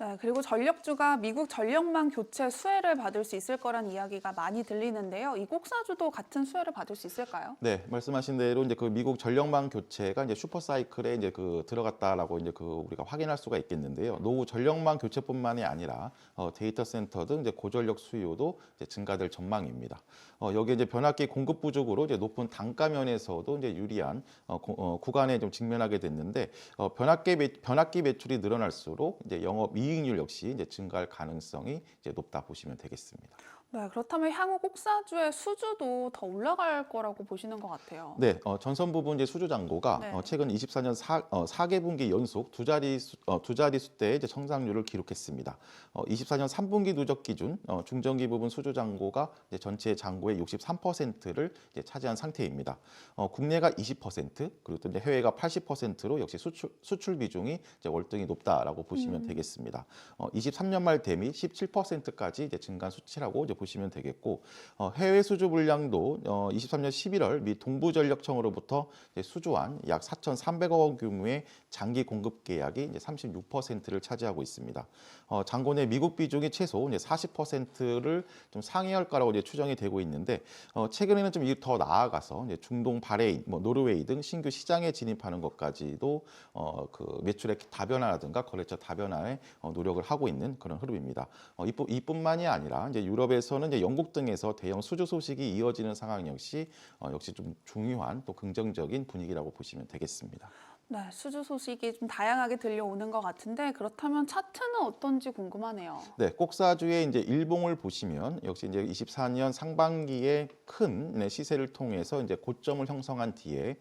네, 그리고 전력주가 미국 전력망 교체 수혜를 받을 수 있을 거란 이야기가 많이 들리는데요. 이 꼭사주도 같은 수혜를 받을 수 있을까요? 네, 말씀하신 대로 이제 그 미국 전력망 교체가 이제 슈퍼 사이클에 이제 그 들어갔다라고 이제 그 우리가 확인할 수가 있겠는데요. 노후 전력망 교체뿐만이 아니라 데이터 센터 등 이제 고전력 수요도 이제 증가될 전망입니다. 여기에 이제 변압기 공급 부족으로 이제 높은 단가 면에서도 이제 유리한 구간에 좀 직면하게 됐는데 변압기 매출이 늘어날수록 이제 영업 이익 이익률 역시 이제 증가할 가능성이 이제 높다 보시면 되겠습니다. 네, 그렇다면 향후 꼭사주의 수주도 더 올라갈 거라고 보시는 것 같아요. 네, 전선 부분 이제 수주 잔고가 네. 최근 24년 4개분기 연속 두 자릿수 대 이제 성장률을 기록했습니다. 24년 3분기 누적 기준 중장기 부분 수주 잔고가 이제 전체 잔고의 63%를 이제 차지한 상태입니다. 국내가 20% 그리고 또 이제 해외가 80%로 역시 수출 비중이 이제 월등히 높다라고 보시면 되겠습니다. 23년 말 대비 17%까지 이제 증가한 수치라고 이제 보시면 되겠고 해외 수주 물량도 23년 11월 미 동부전력청으로부터 이제 수주한 약 4,300억 원 규모의 장기 공급 계약이 이제 36%를 차지하고 있습니다. 잔고 내 미국 비중이 최소 이제 40%를 좀 상회할 거라고 이제 추정이 되고 있는데 최근에는 좀 더 나아가서 이제 중동, 바레인, 노르웨이 등 신규 시장에 진입하는 것까지도 그 매출의 다변화라든가 거래처 다변화에 노력을 하고 있는 그런 흐름입니다. 이뿐만이 아니라 이제 유럽에서는 이제 영국 등에서 대형 수주 소식이 이어지는 상황 역시 좀 중요한 또 긍정적인 분위기라고 보시면 되겠습니다. 네, 수주 소식이 좀 다양하게 들려오는 것 같은데 그렇다면 차트는 어떤지 궁금하네요. 네, 꼭사주의 이제 일봉을 보시면 역시 이제 24년 상반기에 큰 시세를 통해서 이제 고점을 형성한 뒤에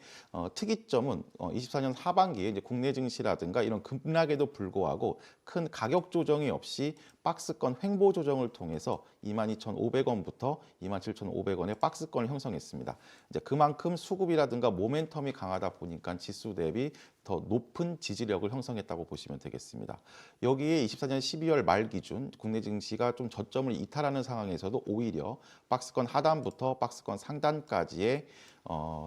특이점은 24년 하반기에 이제 국내 증시라든가 이런 급락에도 불구하고 큰 가격 조정이 없이 박스권 횡보 조정을 통해서 22,500원부터 27,500원의 박스권을 형성했습니다. 이제 그만큼 수급이라든가 모멘텀이 강하다 보니까 지수 대비 더 높은 지지력을 형성했다고 보시면 되겠습니다. 여기에 24년 12월 말 기준 국내 증시가 좀 저점을 이탈하는 상황에서도 오히려 박스권 하단부터 박스권 상단까지의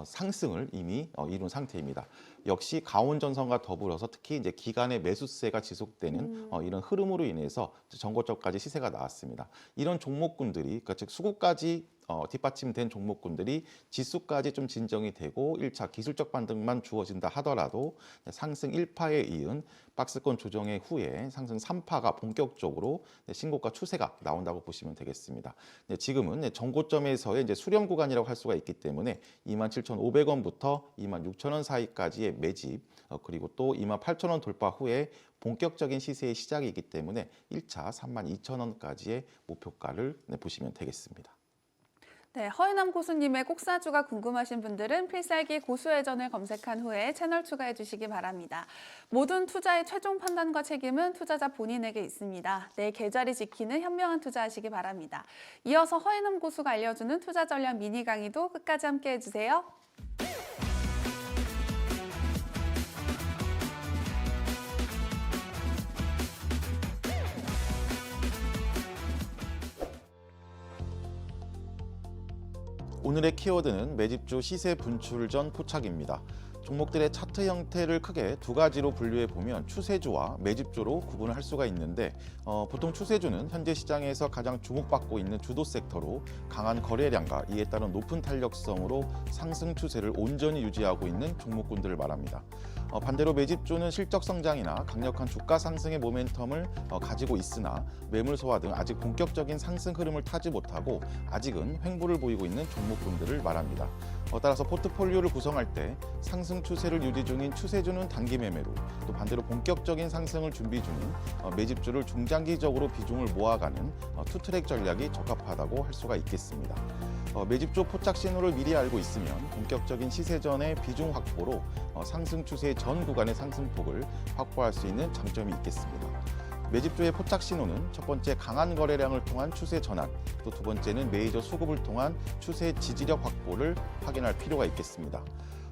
상승을 이미 이룬 상태입니다. 역시 강원전선과 더불어서 특히 이제 기간의 매수세가 지속되는 이런 흐름으로 인해서 전고점까지 시세가 나왔습니다. 이런 종목군들이 그러니까 즉 수급까지 뒷받침된 종목군들이 지수까지 좀 진정이 되고 1차 기술적 반등만 주어진다 하더라도 상승 1파에 이은 박스권 조정의 후에 상승 3파가 본격적으로 신고가 추세가 나온다고 보시면 되겠습니다. 지금은 전고점에서의 이제 수렴 구간이라고 할 수가 있기 때문에 27,500원부터 26,000원 사이까지의 매집 그리고 또 28,000원 돌파 후에 본격적인 시세의 시작이기 때문에 1차 32,000원까지의 목표가를 보시면 되겠습니다. 네, 허인남 고수님의 꼭사주가 궁금하신 분들은 필살기 고수회전을 검색한 후에 채널 추가해 주시기 바랍니다. 모든 투자의 최종 판단과 책임은 투자자 본인에게 있습니다. 내 계좌를 지키는 현명한 투자하시기 바랍니다. 이어서 허인남 고수가 알려주는 투자 전략 미니 강의도 끝까지 함께 해주세요. 오늘의 키워드는 매집주 시세 분출 전 포착입니다. 종목들의 차트 형태를 크게 두 가지로 분류해 보면 추세주와 매집주로 구분을 할 수가 있는데 보통 추세주는 현재 시장에서 가장 주목받고 있는 주도 섹터로 강한 거래량과 이에 따른 높은 탄력성으로 상승 추세를 온전히 유지하고 있는 종목군들을 말합니다. 반대로 매집주는 실적 성장이나 강력한 주가 상승의 모멘텀을 가지고 있으나 매물 소화 등 아직 본격적인 상승 흐름을 타지 못하고 아직은 횡보를 보이고 있는 종목군들을 말합니다. 따라서 포트폴리오를 구성할 때 상승 추세를 유지 중인 추세주는 단기 매매로 또 반대로 본격적인 상승을 준비 중인 매집주를 중장기적으로 비중을 모아가는 투트랙 전략이 적합하다고 할 수가 있겠습니다. 매집주 포착 신호를 미리 알고 있으면 본격적인 시세전의 비중 확보로 상승 추세 전 구간의 상승폭을 확보할 수 있는 장점이 있겠습니다. 매집주의 포착 신호는 첫 번째 강한 거래량을 통한 추세 전환, 또 두 번째는 메이저 수급을 통한 추세 지지력 확보를 확인할 필요가 있겠습니다.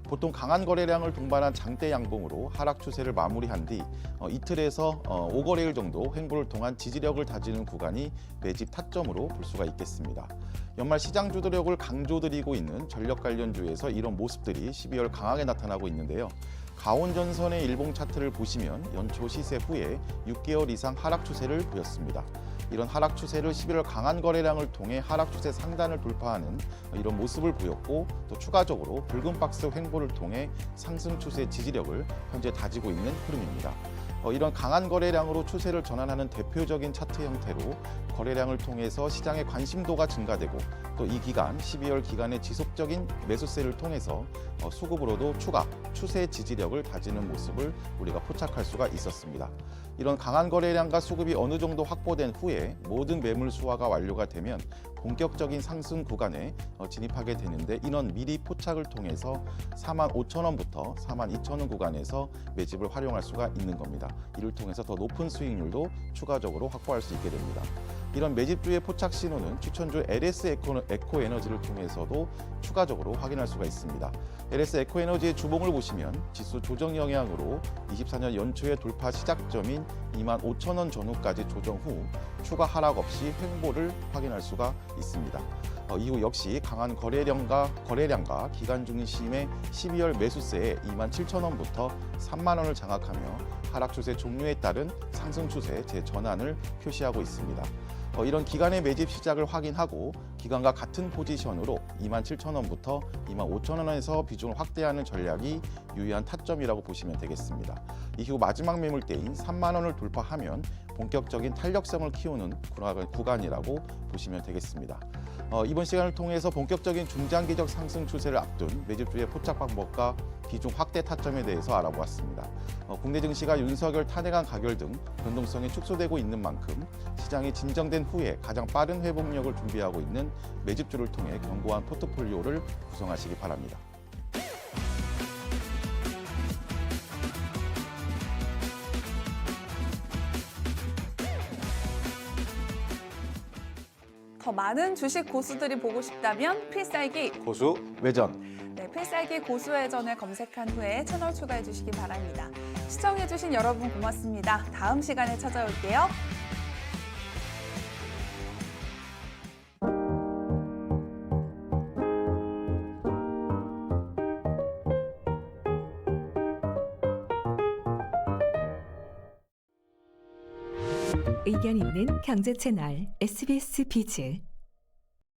보통 강한 거래량을 동반한 장대 양봉으로 하락 추세를 마무리한 뒤 이틀에서 5거래일 정도 횡보를 통한 지지력을 다지는 구간이 매집 타점으로 볼 수가 있겠습니다. 연말 시장 주도력을 강조드리고 있는 전력 관련주에서 이런 모습들이 12월 강하게 나타나고 있는데요. 강원전선의 일봉 차트를 보시면 연초 시세 후에 6개월 이상 하락 추세를 보였습니다. 이런 하락 추세를 11월 강한 거래량을 통해 하락 추세 상단을 돌파하는 이런 모습을 보였고 또 추가적으로 붉은 박스 횡보를 통해 상승 추세 지지력을 현재 다지고 있는 흐름입니다. 이런 강한 거래량으로 추세를 전환하는 대표적인 차트 형태로 거래량을 통해서 시장의 관심도가 증가되고 또 이 기간 12월 기간의 지속적인 매수세를 통해서 수급으로도 추세 지지력을 다지는 모습을 우리가 포착할 수가 있었습니다. 이런 강한 거래량과 수급이 어느 정도 확보된 후에 모든 매물 수화가 완료가 되면 본격적인 상승 구간에 진입하게 되는데 이런 미리 포착을 통해서 45,000원부터 42,000원 구간에서 매집을 활용할 수가 있는 겁니다. 이를 통해서 더 높은 수익률도 추가적으로 확보할 수 있게 됩니다. 이런 매집주의 포착 신호는 추천주 LS 에코에너지를 통해서도 추가적으로 확인할 수가 있습니다. LS 에코에너지의 주봉을 보시면 지수 조정 영향으로 24년 연초에 돌파 시작점인 25,000원 전후까지 조정 후 추가 하락 없이 횡보를 확인할 수가 있습니다. 이후 역시 강한 거래량과 기간 중심의 12월 매수세에 27,000원부터 3만 원을 장악하며 하락 추세 종료에 따른 상승 추세 재전환을 표시하고 있습니다. 이런 기간의 매집 시작을 확인하고 기간과 같은 포지션으로 27,000원부터 25,000원에서 비중을 확대하는 전략이 유의한 타점이라고 보시면 되겠습니다. 이후 마지막 매물대인 3만 원을 돌파하면 본격적인 탄력성을 키우는 구간이라고 보시면 되겠습니다. 이번 시간을 통해서 본격적인 중장기적 상승 추세를 앞둔 매집주의 포착 방법과 비중 확대 타점에 대해서 알아보았습니다. 국내 증시가 윤석열 탄핵안 가결 등 변동성이 축소되고 있는 만큼 시장이 진정된 후에 가장 빠른 회복력을 준비하고 있는 매집주를 통해 견고한 포트폴리오를 구성하시기 바랍니다. 더 많은 주식 고수들이 보고 싶다면 필살기 고수 외전. 네, 필살기 고수회전을 검색한 후에 채널 추가해 주시기 바랍니다. 시청해 주신 여러분 고맙습니다. 다음 시간에 찾아올게요. 의견 있는 경제 채널 SBS 비즈